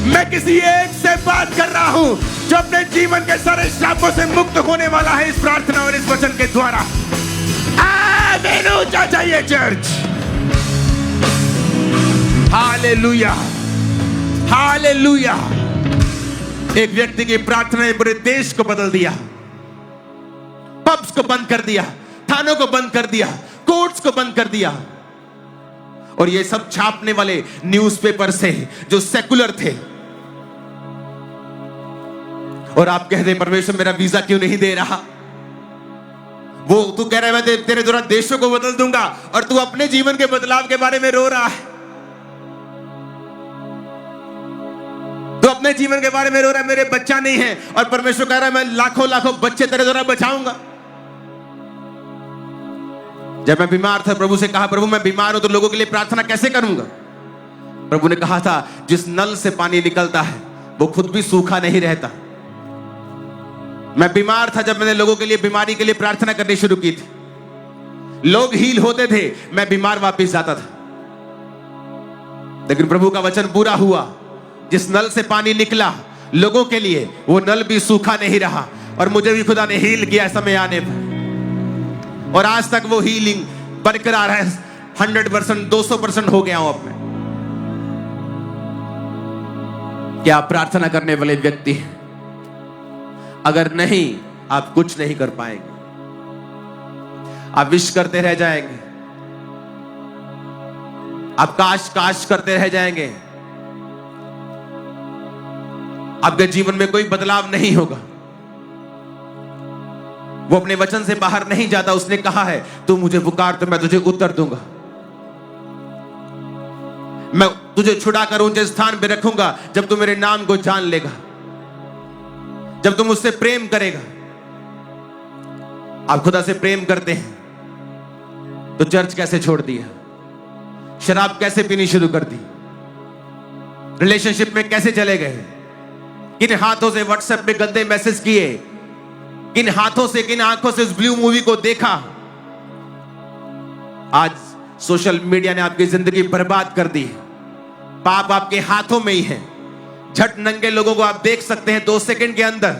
मैं किसी एक से बात कर रहा हूं जो अपने जीवन के सारे श्रापों से मुक्त होने वाला है इस प्रार्थना और इस वचन के द्वारा। आमीन ऊंचा चाहिए चर्च। Hallelujah, hallelujah. एक व्यक्ति की प्रार्थना ने पूरे देश को बदल दिया। पब्स को बंद कर दिया, थानों को बंद कर दिया, कोर्ट्स को बंद कर दिया। और ये सब छापने वाले न्यूज़पेपर से जो सेकुलर थे। और आप कहते हैं परमेश्वर मेरा वीजा क्यों नहीं दे रहा? वो तू कह रहा है मैं तेरे द्वारा देशों को बदल दूंगा और तू अपने जीवन के बदलाव के बारे में रो रहा है। तो अपने जीवन के बारे में रो रहा है, मेरे बच्चा नहीं है, और परमेश्वर कह रहा है मैं लाखों लाखों बच्चे तेरे द्वारा बचाऊंगा। जब मैं बीमार था प्रभु से कहा प्रभु मैं बीमार हूं तो लोगों के लिए प्रार्थना कैसे करूंगा? प्रभु ने कहा था जिस नल से पानी निकलता है वो खुद भी सूखा नहीं रहता। मैं बीमार था जब मैंने लोगों के लिए बीमारी के लिए प्रार्थना करनी शुरू की थी। लोग हील होते थे, मैं बीमार वापस जाता था। लेकिन प्रभु का वचन पूरा हुआ, जिस नल से पानी निकला लोगों के लिए वो नल भी सूखा नहीं रहा। और मुझे भी खुदा ने हील किया समय आने पर, और आज तक वो हीलिंग बरकरार है। 100%, 200% हो गया हूं अब मैं। क्या आप प्रार्थना करने वाले व्यक्ति हैं? अगर नहीं, आप कुछ नहीं कर पाएंगे। आप विश करते रह जाएंगे, आप काश काश करते रह जाएंगे। आपके जीवन में कोई बदलाव नहीं होगा। वो अपने वचन से बाहर नहीं जाता। उसने कहा है तू मुझे पुकार तो मैं तुझे उत्तर दूंगा, मैं तुझे छुड़ाकर ऊंचे स्थान पे रखूंगा जब तू मेरे नाम को जान लेगा, जब तुम मुझसे प्रेम करेगा। आप खुदा से प्रेम करते हैं तो चर्च कैसे छोड़ दिया, शराब कैसे पीनी शुरू कर दी, रिलेशनशिप में कैसे चले गए, किन हाथों से व्हाट्सएप पे गंदे मैसेज किए, किन हाथों से, किन आंखों से उस ब्लू मूवी को देखा। आज सोशल मीडिया ने आपकी जिंदगी बर्बाद कर दी। पाप आपके हाथों में ही है। झट नंगे लोगों को आप देख सकते हैं 2 सेकंड के अंदर।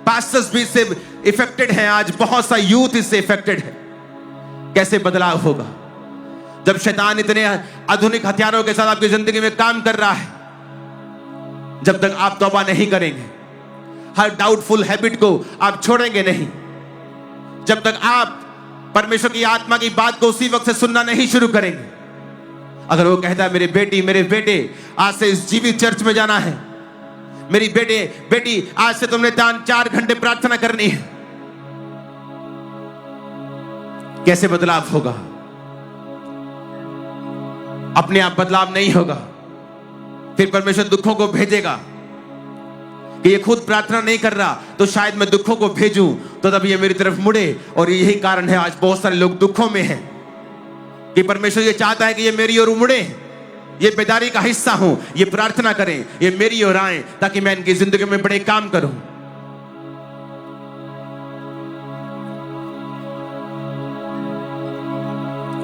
पास्टर्स भी इससे इफेक्टेड हैं, आज बहुत सा यूथ इससे इफेक्टेड है। कैसे बदलाव होगा जब शैतान इतने आधुनिक हथियारों के साथ आपकी जिंदगी में काम कर रहा है? जब तक आप तौबा नहीं करेंगे, हर डाउटफुल हैबिट को आप छोड़ेंगे नहीं, जब तक आप परमेश्वर की आत्मा की बात को उसी वक्त से सुनना नहीं शुरू करेंगे। अगर वो कहता है मेरी बेटी, मेरे बेटे, आज से इस जीवित चर्च में जाना है, मेरी बेटी आज से तुमने 4 घंटे प्रार्थना करनी है, कैसे बदलाव होगा? अपने आप बदलाव नहीं होगा। फिर परमेश्वर दुखों को भेजेगा कि ये खुद प्रार्थना नहीं कर रहा तो शायद मैं दुखों को भेजूं तो तब ये मेरी तरफ मुड़े। और यही कारण है आज बहुत सारे लोग दुखों में हैं कि परमेश्वर ये चाहता है कि ये मेरी ओर मुड़े, ये बेदारी का हिस्सा हूं, ये प्रार्थना करें, ये मेरी ओर आए ताकि मैं इनकी जिंदगी में बड़े काम करूं।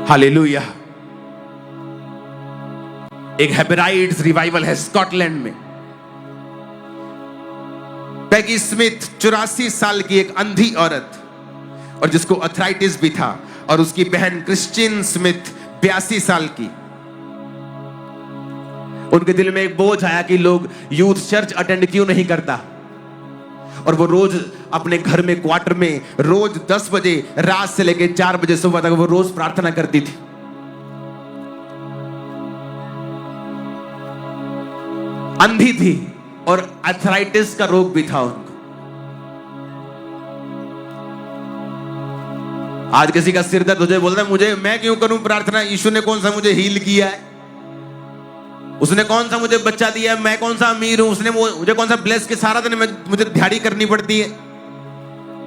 हालेलुया। एक हेबराइड्स रिवाइवल है स्कॉटलैंड में। पैगी स्मिथ 84 साल की एक अंधी औरत, और जिसको अर्थराइटिस भी था, और उसकी बहन क्रिस्टीन स्मिथ 82 साल की। उनके दिल में एक बोझ आया कि लोग यूथ चर्च अटेंड क्यों नहीं करता, और वो रोज अपने घर में क्वार्टर में रोज 10 बजे रात से लेकर 4 बजे सुबह तक वो रोज प्रार्थना करती थी। अंधी थी और अर्थराइटिस का रोग भी था उनको। आज किसी का सिर दर्द हो जाए, बोलता है मुझे, मैं क्यों करूं प्रार्थना, यीशु ने कौन सा मुझे हील किया है, उसने कौन सा मुझे बच्चा दिया है, मैं कौन सा अमीर हूं, उसने मुझे कौन सा ब्लेस के, सारा दिन मुझे दिहाड़ी करनी पड़ती है।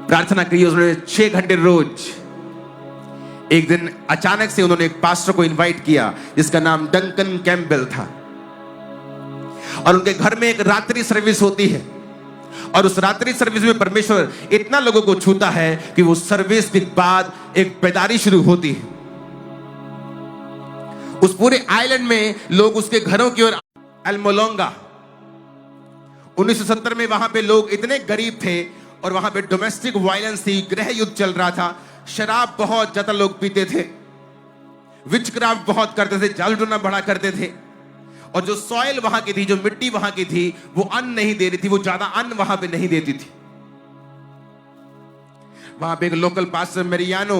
प्रार्थना की उसने 6 घंटे रोज। एक दिन अचानक से उन्होंने एक पास्टर को इनवाइट किया जिसका नाम डंकन कैम्पबेल था, और उनके घर में एक रात्रि सर्विस होती है, और उस रात्रि सर्विस में परमेश्वर इतना लोगों को छूता है कि वो सर्विस के बाद एक बेदारी शुरू होती है। उस पूरे आइलैंड में लोग उसके घरों की ओर, एल्मोलोंगा 1970 में वहां पे लोग इतने गरीब थे और वहां पे डोमेस्टिक वायलेंस थी, गृह युद्ध चल रहा था, शराब बहुत ज्यादा लोग पीते थे, विचक्राफ्ट बहुत करते थे, जाल टूना बड़ा करते थे, और जो सॉइल वहां की थी, जो मिट्टी वहां की थी, वो अन्न नहीं दे रही थी, वो ज्यादा अन्न वहां पे नहीं देती थी। वहां पे एक लोकल पास्टर मेरियानो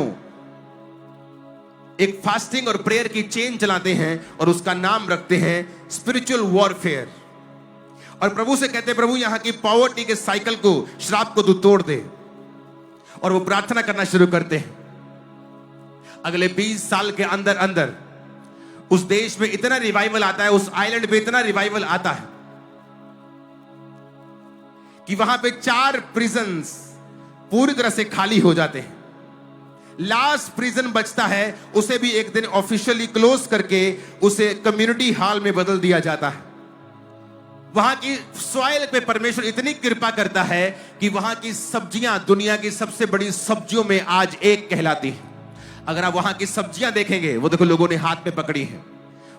एक फास्टिंग और प्रेयर की चेन चलाते हैं और उसका नाम रखते हैं स्पिरिचुअल वॉरफेयर, और प्रभु से कहते हैं प्रभु यहां की पॉवर्टी के साइकिल को, श्राप को तू तोड़ दे, और वो प्रार्थना करना शुरू करते हैं। अगले 20 साल के अंदर अंदर उस देश में इतना रिवाइवल आता है, उस आइलैंड पे इतना रिवाइवल आता है कि वहां पे 4 प्रिजन्स पूरी तरह से खाली हो जाते हैं। लास्ट प्रिजन बचता है, उसे भी एक दिन ऑफिशियली क्लोज करके उसे कम्युनिटी हॉल में बदल दिया जाता है। वहां की सॉइल पे परमेश्वर इतनी कृपा करता है कि वहां की सब्जियां दुनिया की सबसे बड़ी सब्जियों में आज एक कहलाती है। अगर आप वहां की सब्जियां देखेंगे, वो देखो लोगों ने हाथ में पकड़ी है,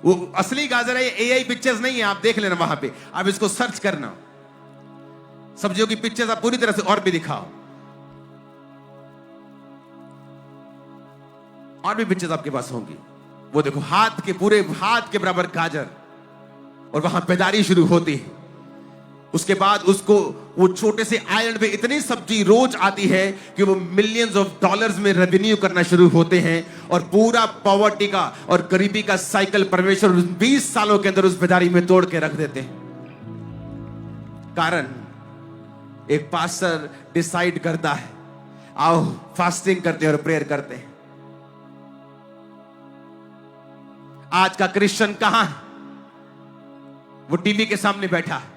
वो असली गाजर है, एआई पिक्चर्स नहीं है, आप देख लेना वहां पे, आप इसको सर्च करना, सब्जियों की पिक्चर्स आप पूरी तरह से और भी दिखाओ, और भी पिक्चर्स आपके पास होंगी। वो देखो हाथ के, पूरे हाथ के बराबर गाजर, और वहां बेदारी शुरू होती है। उसके बाद उसको वो छोटे से आइलैंड पे इतनी सब्जी रोज आती है कि वो मिलियंस ऑफ डॉलर्स में रेवेन्यू करना शुरू होते हैं, और पूरा पॉवर्टी का और गरीबी का साइकिल परमेश्वर 20 सालों के अंदर उस बेदारी में तोड़ के रख देते हैं। कारण एक पास्टर डिसाइड करता है, आओ फास्टिंग करते हैं और प्रेयर करते हैं। आज का क्रिश्चियन कहां है? वो टीवी के सामने बैठा है,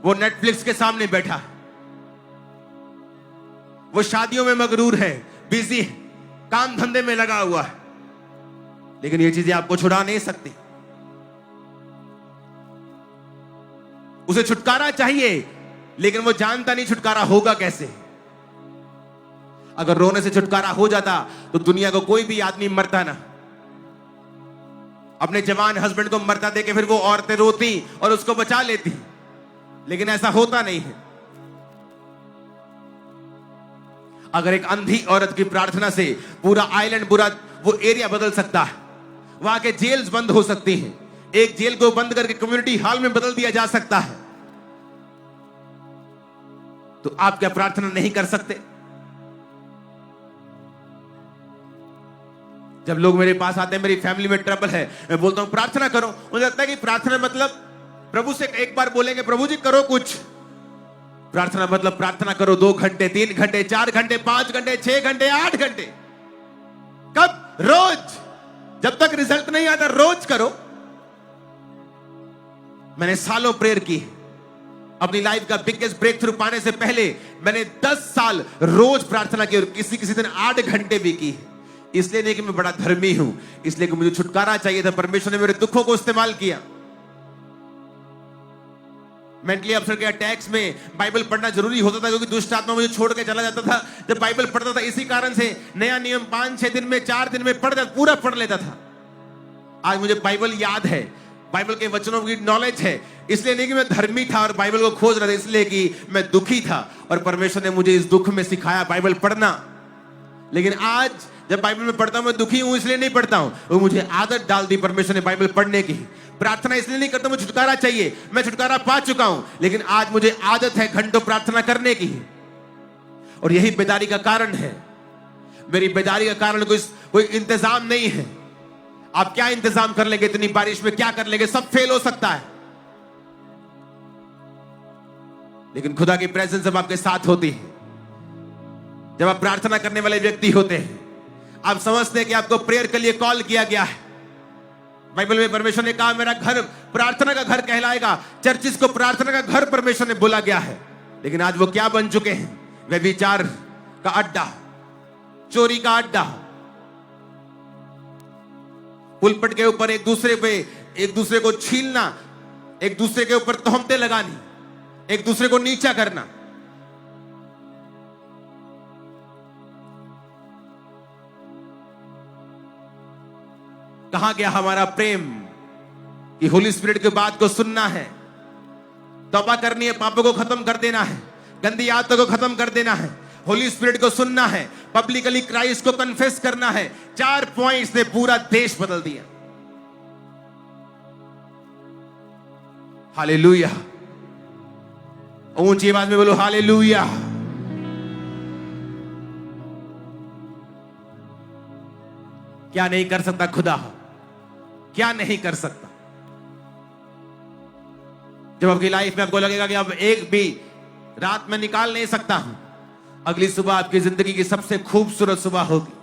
वो नेटफ्लिक्स के सामने बैठा है, वो शादियों में मगरूर है, बिजी है, काम धंधे में लगा हुआ है, लेकिन ये चीजें आपको छुड़ा नहीं सकती। उसे छुटकारा चाहिए, लेकिन वो जानता नहीं छुटकारा होगा कैसे। अगर रोने से छुटकारा हो जाता तो दुनिया को कोई भी आदमी मरता ना। अपने जवान हस्बैंड को मरता देके फिर वो औरतें रोती और उसको बचा लेती, लेकिन ऐसा होता नहीं है। अगर एक अंधी औरत की प्रार्थना से पूरा आइलैंड, पूरा वो एरिया बदल सकता है, वहां के जेल्स बंद हो सकती हैं, एक जेल को बंद करके कम्युनिटी हॉल में बदल दिया जा सकता है, तो आप क्या प्रार्थना नहीं कर सकते? जब लोग मेरे पास आते हैं, मेरी फैमिली में ट्रबल है, मैं बोलता हूं प्रार्थना करो, मुझे लगता है कि प्रार्थना मतलब प्रभु से एक बार बोलेंगे प्रभु जी करो कुछ। प्रार्थना मतलब प्रार्थना करो 2 घंटे, 3 घंटे, 4 घंटे, 5 घंटे, 6 घंटे, 8 घंटे। कब? रोज। जब तक रिजल्ट नहीं आता रोज करो। मैंने सालों प्रेयर की। अपनी लाइफ का बिगेस्ट ब्रेक थ्रू पाने से पहले मैंने 10 साल रोज प्रार्थना की, और किसी किसी दिन 8 घंटे भी की। इसलिए नहीं कि मैं बड़ा धर्मी हूं, इसलिए कि मुझे छुटकारा चाहिए था। परमेश्वर ने मेरे दुखों को इस्तेमाल किया। मेंटली अपसेट के अटैक्स में बाइबल पढ़ना जरूरी होता था, क्योंकि दुष्ट आत्मा मुझे छोड़ के चला जाता था जब बाइबल पढ़ता था। इसी कारण से नया नियम 5-6 दिन में, 4 दिन में पूरा पढ़ लेता था। आज मुझे बाइबल याद है, बाइबल के वचनों की नॉलेज है। इसलिए नहीं कि मैं धर्मी था और बाइबल को खोज रहा था, इसलिए कि मैं दुखी था और परमेश्वर ने मुझे इस दुख में सिखाया बाइबल पढ़ना। लेकिन आज जब बाइबल में पढ़ता हूं, मैं दुखी हूं इसलिए नहीं पढ़ता हूं, वो मुझे आदत डाल दी परमेश्वर ने बाइबल पढ़ने की। प्रार्थना इसलिए नहीं करता, मुझे छुटकारा चाहिए, मैं छुटकारा पा चुका हूं, लेकिन आज मुझे आदत है घंटों प्रार्थना करने की। और यही बेदारी का कारण है। मेरी बेदारी का कारण कोई इंतजाम नहीं है। आप क्या इंतजाम कर लेंगे? इतनी बारिश में क्या कर लेंगे? सब फेल हो सकता है। लेकिन खुदा की प्रेजेंस जब आपके साथ होती है, जब आप प्रार्थना करने वाले व्यक्ति होते हैं, आप समझते हैं कि आपको प्रेयर के लिए कॉल किया गया है। बाइबल में परमेश्वर ने कहा मेरा घर प्रार्थना का घर कहलाएगा। चर्चिस को प्रार्थना का घर परमेश्वर ने बोला गया है। लेकिन आज वो क्या बन चुके हैं? व्यभिचार का अड्डा, चोरी का अड्डा, पुलपट के ऊपर एक दूसरे को छीलना, एक दूसरे के ऊपर तोहमतें लगानी, एक दूसरे को नीचा करना। कहां गया हमारा प्रेम कि होली स्पिरिट की बात को सुनना है, तौबा करनी है, पापों को खत्म कर देना है, गंदी आदतों को खत्म कर देना है, होली स्पिरिट को सुनना है, पब्लिकली क्राइस्ट को कन्फेस करना है। 4 पॉइंट्स ने पूरा देश बदल दिया। हालेलुया। ऊंची आवाज में बोलो हालेलुया। क्या नहीं कर सकता खुदा? क्या नहीं कर सकता? जब आपकी लाइफ में आपको लगेगा कि अब एक भी रात में निकाल नहीं सकता हूं, अगली सुबह आपकी जिंदगी की सबसे खूबसूरत सुबह होगी।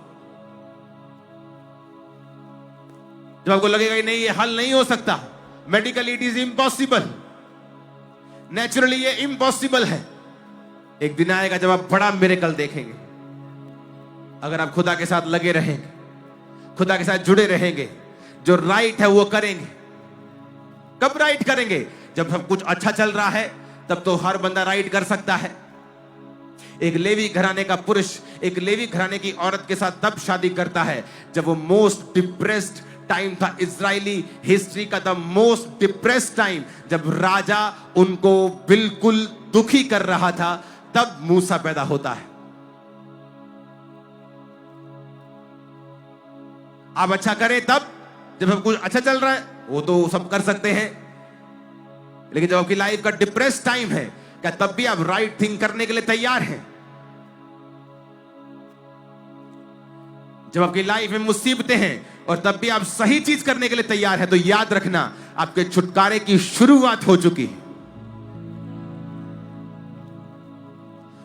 जब आपको लगेगा कि नहीं ये हल नहीं हो सकता, medically it is impossible, naturally ये इम्पॉसिबल है, एक दिन आएगा जब आप बड़ा मिरेकल देखेंगे। अगर आप खुदा के साथ लगे रहेंगे, खुदा के साथ जुड़े रहेंगे, जो राइट है वो करेंगे। कब राइट करेंगे? जब सब कुछ अच्छा चल रहा है, तब तो हर बंदा राइट कर सकता है। एक लेवी घराने का पुरुष एक लेवी घराने की औरत के साथ तब शादी करता है जब वो मोस्ट डिप्रेस्ड टाइम था। इजरायली हिस्ट्री का द मोस्ट डिप्रेस्ड टाइम, जब राजा उनको बिल्कुल दुखी कर रहा था, तब मूसा पैदा होता है। आप अच्छा करें तब, जब सब कुछ अच्छा चल रहा है वो तो सब कर सकते हैं, लेकिन जब आपकी लाइफ का डिप्रेस टाइम है, क्या तब भी आप राइट थिंग करने के लिए तैयार हैं? जब आपकी लाइफ में मुसीबतें हैं और तब भी आप सही चीज करने के लिए तैयार हैं, तो याद रखना आपके छुटकारे की शुरुआत हो चुकी है।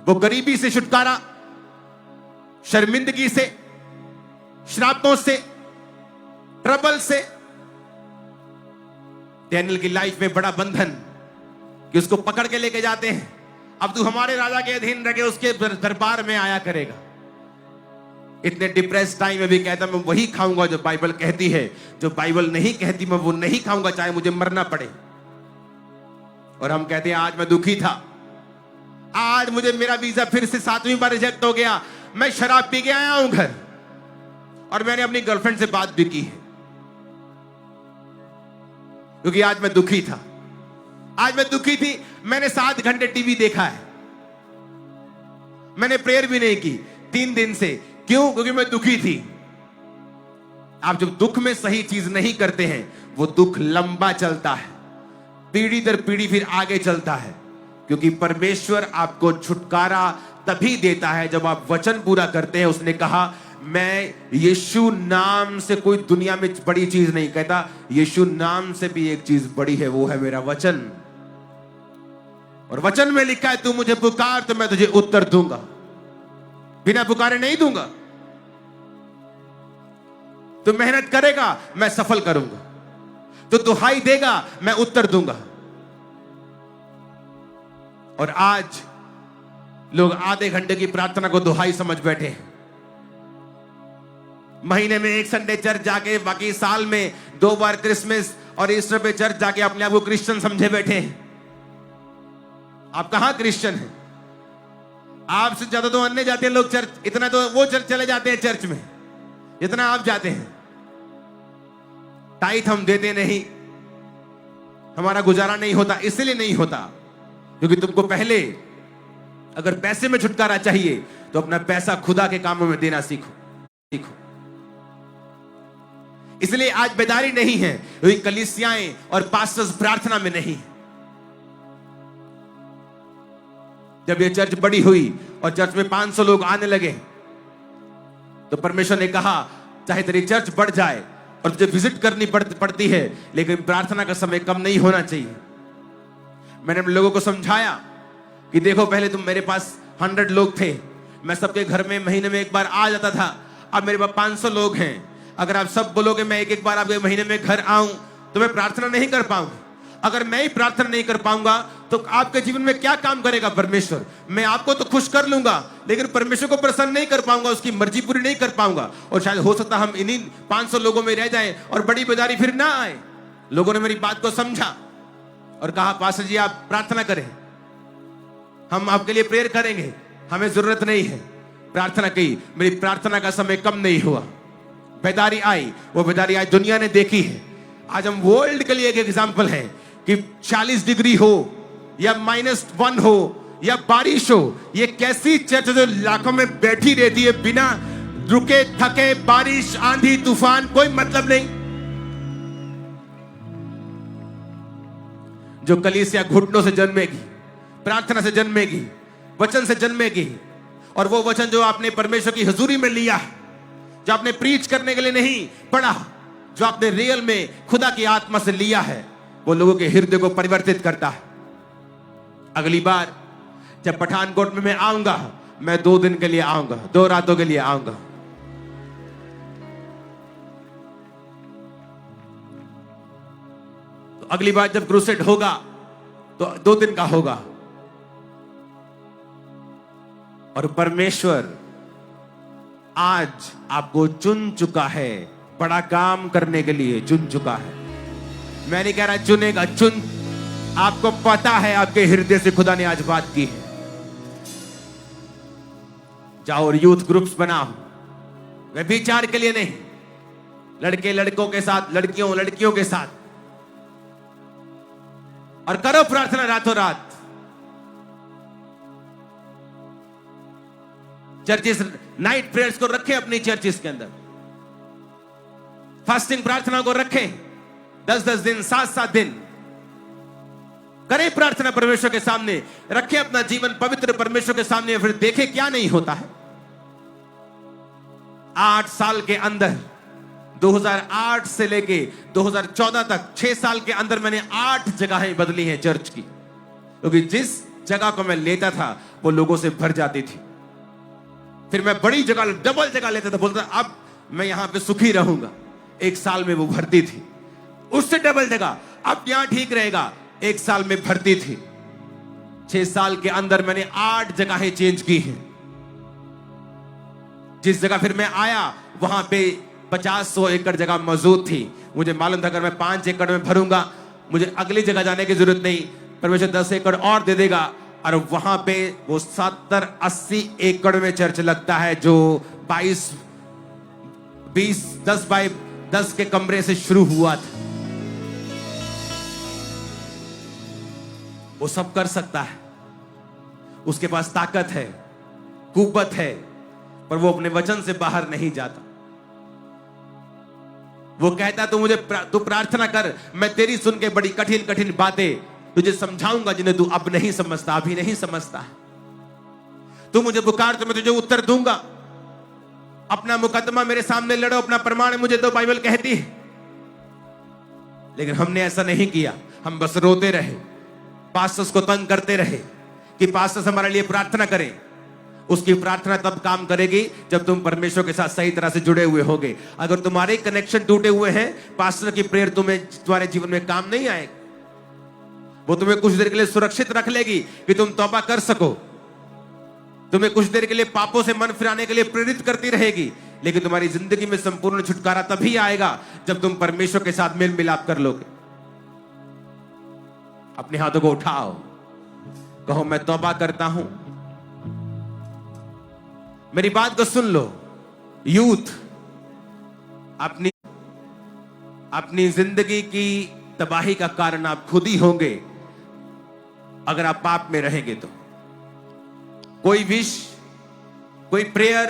वो गरीबी से छुटकारा, शर्मिंदगी से, श्रापों से, ट्रबल से। डैनियल की लाइफ में बड़ा बंधन कि उसको पकड़ के लेके जाते हैं, अब तू हमारे राजा के अधीन रह के उसके दरबार में आया करेगा। इतने डिप्रेस टाइम में भी कहता मैं वही खाऊंगा जो बाइबल कहती है, जो बाइबल नहीं कहती मैं वो नहीं खाऊंगा चाहे मुझे मरना पड़े। और हम कहते हैं आज मैं दुखी था, आज मुझे मेरा वीजा फिर से 7वीं बार रिजेक्ट हो गया, मैं शराब पी के आया हूं घर। और मैंने अपनी गर्लफ्रेंड से बात भी की है, क्योंकि आज मैं दुखी था, आज मैं दुखी थी। मैंने 7 घंटे टीवी देखा है, मैंने प्रेयर भी नहीं की 3 दिन से। क्यों? क्योंकि मैं दुखी थी। आप जब दुख में सही चीज नहीं करते हैं, वो दुख लंबा चलता है, पीढ़ी दर पीढ़ी फिर आगे चलता है। क्योंकि परमेश्वर आपको छुटकारा तभी देता है जब आप वचन पूरा करते हैं। उसने कहा मैं यीशु नाम से कोई दुनिया में बड़ी चीज नहीं कहता, यीशु नाम से भी एक चीज बड़ी है, वो है मेरा वचन। और वचन में लिखा है तू मुझे पुकार तो मैं तुझे उत्तर दूंगा, बिना पुकारे नहीं दूंगा। तू मेहनत करेगा मैं सफल करूंगा, तो दुहाई देगा मैं उत्तर दूंगा। और आज लोग आधे घंटे की प्रार्थना को दुहाई समझ बैठे हैं। महीने में 1 संडे चर्च जाके, बाकी साल में 2 बार क्रिसमस और ईस्टर पे चर्च जाके अपने आप को क्रिश्चियन समझे बैठे हैं। आप कहां क्रिश्चियन हैं? आपसे ज्यादा तो अन्य जाते हैं लोग चर्च, इतना तो वो चर्च चले जाते हैं चर्च में जितना आप जाते हैं। टाइट हम देते नहीं, हमारा गुजारा नहीं होता। इसलिए नहीं होता क्योंकि तुमको पहले अगर पैसे में छुटकारा चाहिए तो अपना पैसा खुदा के कामों में देना सीखो। इसलिए आज बेदारी नहीं है, क्योंकि कलीसियाएं और पास्टर्स प्रार्थना में नहीं। जब ये चर्च बड़ी हुई और चर्च में 500 लोग आने लगे तो परमेश्वर ने कहा चाहे तेरी चर्च बढ़ जाए और तुझे विजिट करनी पड़ती है, लेकिन प्रार्थना का समय कम नहीं होना चाहिए। मैंने लोगों को समझाया कि देखो पहले तुम मेरे पास 100 लोग थे, मैं सबके घर में महीने में 1 बार आ जाता था। अब मेरे पास 500 लोग हैं। अगर आप सब बोलोगे मैं एक बार आपके महीने में घर आऊं तो मैं प्रार्थना नहीं कर पाऊंगा। अगर मैं ही प्रार्थना नहीं कर पाऊंगा तो आपके जीवन में क्या काम करेगा परमेश्वर? मैं आपको तो खुश कर लूंगा लेकिन परमेश्वर को प्रसन्न नहीं कर पाऊंगा, उसकी मर्जी पूरी नहीं कर पाऊंगा। और शायद हो सकता हम इन्हीं 500 लोगों में रह जाएं और बड़ी बेदारी फिर ना आए। लोगों ने मेरी बात को समझा और कहा पास्टर जी आप प्रार्थना करें, हम आपके लिए प्रेयर करेंगे, हमें जरूरत नहीं है। प्रार्थना की, मेरी प्रार्थना का समय कम नहीं हुआ। बेदारी आई, वो बेदारी आज दुनिया ने देखी है। आज हम वर्ल्ड के लिए एक एग्जाम्पल है कि 40 डिग्री हो या -1 हो या बारिश हो, ये कैसी चर्च जो लाखों में बैठी रहती है बिना रुके थके, बारिश आंधी तूफान कोई मतलब नहीं। जो कलीसिया घुटनों से जन्मेगी, प्रार्थना से जन्मेगी, वचन से जन्मेगी। और वो वचन जो आपने परमेश्वर की हजूरी में लिया, जो आपने प्रीच करने के लिए नहीं पढ़ा, जो आपने रियल में खुदा की आत्मा से लिया है, वो लोगों के हृदय को परिवर्तित करता है। अगली बार जब पठानकोट में मैं आऊंगा, मैं 2 दिन के लिए आऊंगा, 2 रातों के लिए आऊंगा। तो अगली बार जब क्रूसेड होगा तो 2 दिन का होगा। और परमेश्वर आज आपको चुन चुका है, बड़ा काम करने के लिए चुन चुका है। मैं नहीं कह रहा चुनेगा, आपको पता है, आपके हृदय से खुदा ने आज बात की है। जाओ और यूथ ग्रुप्स बनाओ, व्यभिचार के लिए नहीं, लड़के लड़कों के साथ, लड़कियों लड़कियों के साथ, और करो प्रार्थना रातों रात। चर्चिस नाइट प्रेयर्स को रखें अपनी चर्चिस के अंदर, फास्टिंग प्रार्थना को रखें 10-10 दिन, 7-7 दिन करें प्रार्थना परमेश्वर के सामने, रखें अपना जीवन पवित्र परमेश्वर के सामने, फिर देखें क्या नहीं होता है। 8 साल के अंदर, 2008 से लेके 2014 तक 6 साल के अंदर मैंने 8 जगहें बदली हैं चर्च की, क्योंकि जिस जगह को मैं लेता था वो लोगों से भर जाती थी। फिर मैं बड़ी जगह, डबल जगह लेता था, बोलता अब मैं यहां पे सुखी रहूंगा। 1 साल में वो भरती थी, उससे डबल जगह, अब यहां ठीक रहेगा, 1 साल में भरती थी। 6 साल के अंदर मैंने 8 जगहें चेंज की हैं। जिस जगह फिर मैं आया वहां पे 50-100 एकड़ जगह मौजूद थी। मुझे मालूम था अगर मैं 5 एकड़ में भरूंगा मुझे अगली जगह जाने की जरूरत नहीं, परमेश्वर 10 एकड़ और दे देगा। और वहां पे वो 70-80 एकड़ में चर्च लगता है, जो 10 बाय 10 के कमरे से शुरू हुआ था। वो सब कर सकता है, उसके पास ताकत है, कुव्वत है, पर वो अपने वचन से बाहर नहीं जाता। वो कहता तू प्रार्थना कर, मैं तेरी सुन के बड़ी कठिन कठिन बातें तुझे समझाऊंगा जिन्हें तू अब नहीं समझता, अभी नहीं समझता। तू मुझे पुकार तो मैं तुझे उत्तर दूंगा। अपना मुकदमा मेरे सामने लड़ो, अपना प्रमाण मुझे दो, बाइबल कहती है। लेकिन हमने ऐसा नहीं किया, हम बस रोते रहे, पास्टर्स को तंग करते रहे कि पास्टर्स हमारे लिए प्रार्थना करें। उसकी प्रार्थना तब काम करेगी जब तुम परमेश्वर के साथ सही तरह से जुड़े हुए होगे। अगर तुम्हारे कनेक्शन टूटे हुए हैं, पास्टर की प्रेयर तुम्हारे जीवन में काम नहीं आएगी। वो तुम्हें कुछ देर के लिए सुरक्षित रख लेगी कि तुम तौबा कर सको, तुम्हें कुछ देर के लिए पापों से मन फिराने के लिए प्रेरित करती रहेगी, लेकिन तुम्हारी जिंदगी में संपूर्ण छुटकारा तभी आएगा जब तुम परमेश्वर के साथ मेल मिलाप कर लोगे। अपने हाथों को उठाओ, कहो मैं तौबा करता हूं। मेरी बात को सुन लो यूथ, अपनी जिंदगी की तबाही का कारण आप खुद ही होंगे अगर आप पाप में रहेंगे। तो कोई विश, कोई प्रेयर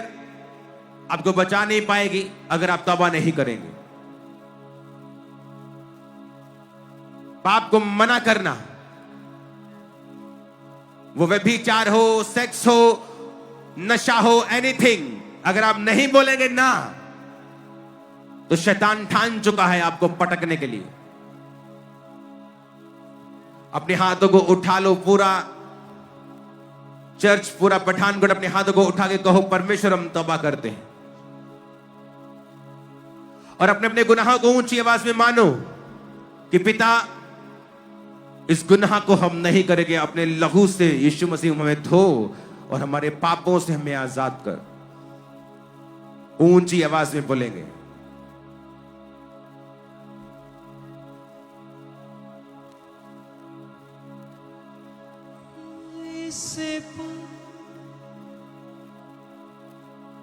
आपको बचा नहीं पाएगी अगर आप तौबा नहीं करेंगे। पाप को मना करना, वो व्यभिचार हो, सेक्स हो, नशा हो, एनीथिंग, अगर आप नहीं बोलेंगे ना, तो शैतान ठान चुका है आपको पटकने के लिए। अपने हाथों को उठा लो, पूरा चर्च, पूरा पठानकोट अपने हाथों को उठा के कहो परमेश्वर हम तौबा करते हैं। और अपने अपने गुनाहों को ऊंची आवाज में मानो कि पिता इस गुनाह को हम नहीं करेंगे। अपने लहू से यीशु मसीह हमें धो और हमारे पापों से हमें आजाद कर। ऊंची आवाज में बोलेंगे।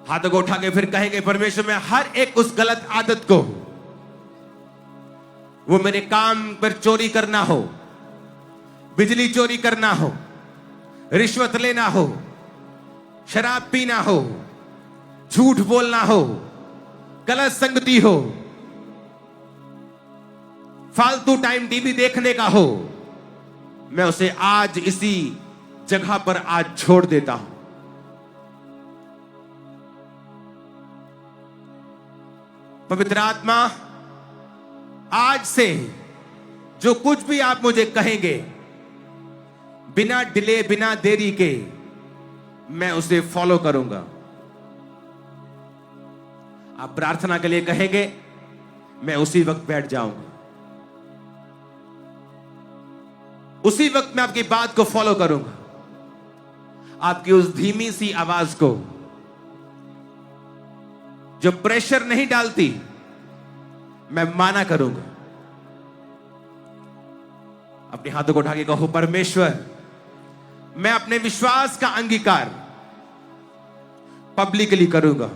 हाथों को उठा के फिर कहेंगे परमेश्वर मैं हर एक उस गलत आदत को, वो मेरे काम पर चोरी करना हो, बिजली चोरी करना हो, रिश्वत लेना हो, शराब पीना हो, झूठ बोलना हो, गलत संगति हो, फालतू टाइम टीवी देखने का हो, मैं उसे आज इसी जगह पर आज छोड़ देता हूं। पवित्र आत्मा, आज से जो कुछ भी आप मुझे कहेंगे, बिना डिले, बिना देरी के मैं उसे फॉलो करूंगा। आप प्रार्थना के लिए कहेंगे, मैं उसी वक्त बैठ जाऊंगा, उसी वक्त मैं आपकी बात को फॉलो करूंगा। आपकी उस धीमी सी आवाज को जो प्रेशर नहीं डालती, मैं माना करूंगा। अपने हाथों को उठा के कहो परमेश्वर मैं अपने विश्वास का अंगीकार पब्लिकली करूंगा।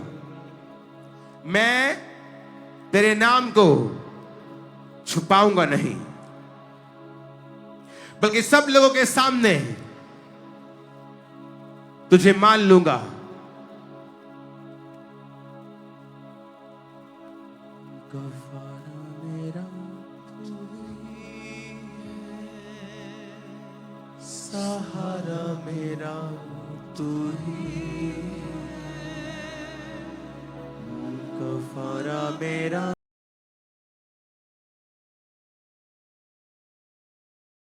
मैं तेरे नाम को छुपाऊंगा नहीं, बल्कि सब लोगों के सामने तुझे मान लूंगा। सहारा मेरा तू ही, कफारा मेरा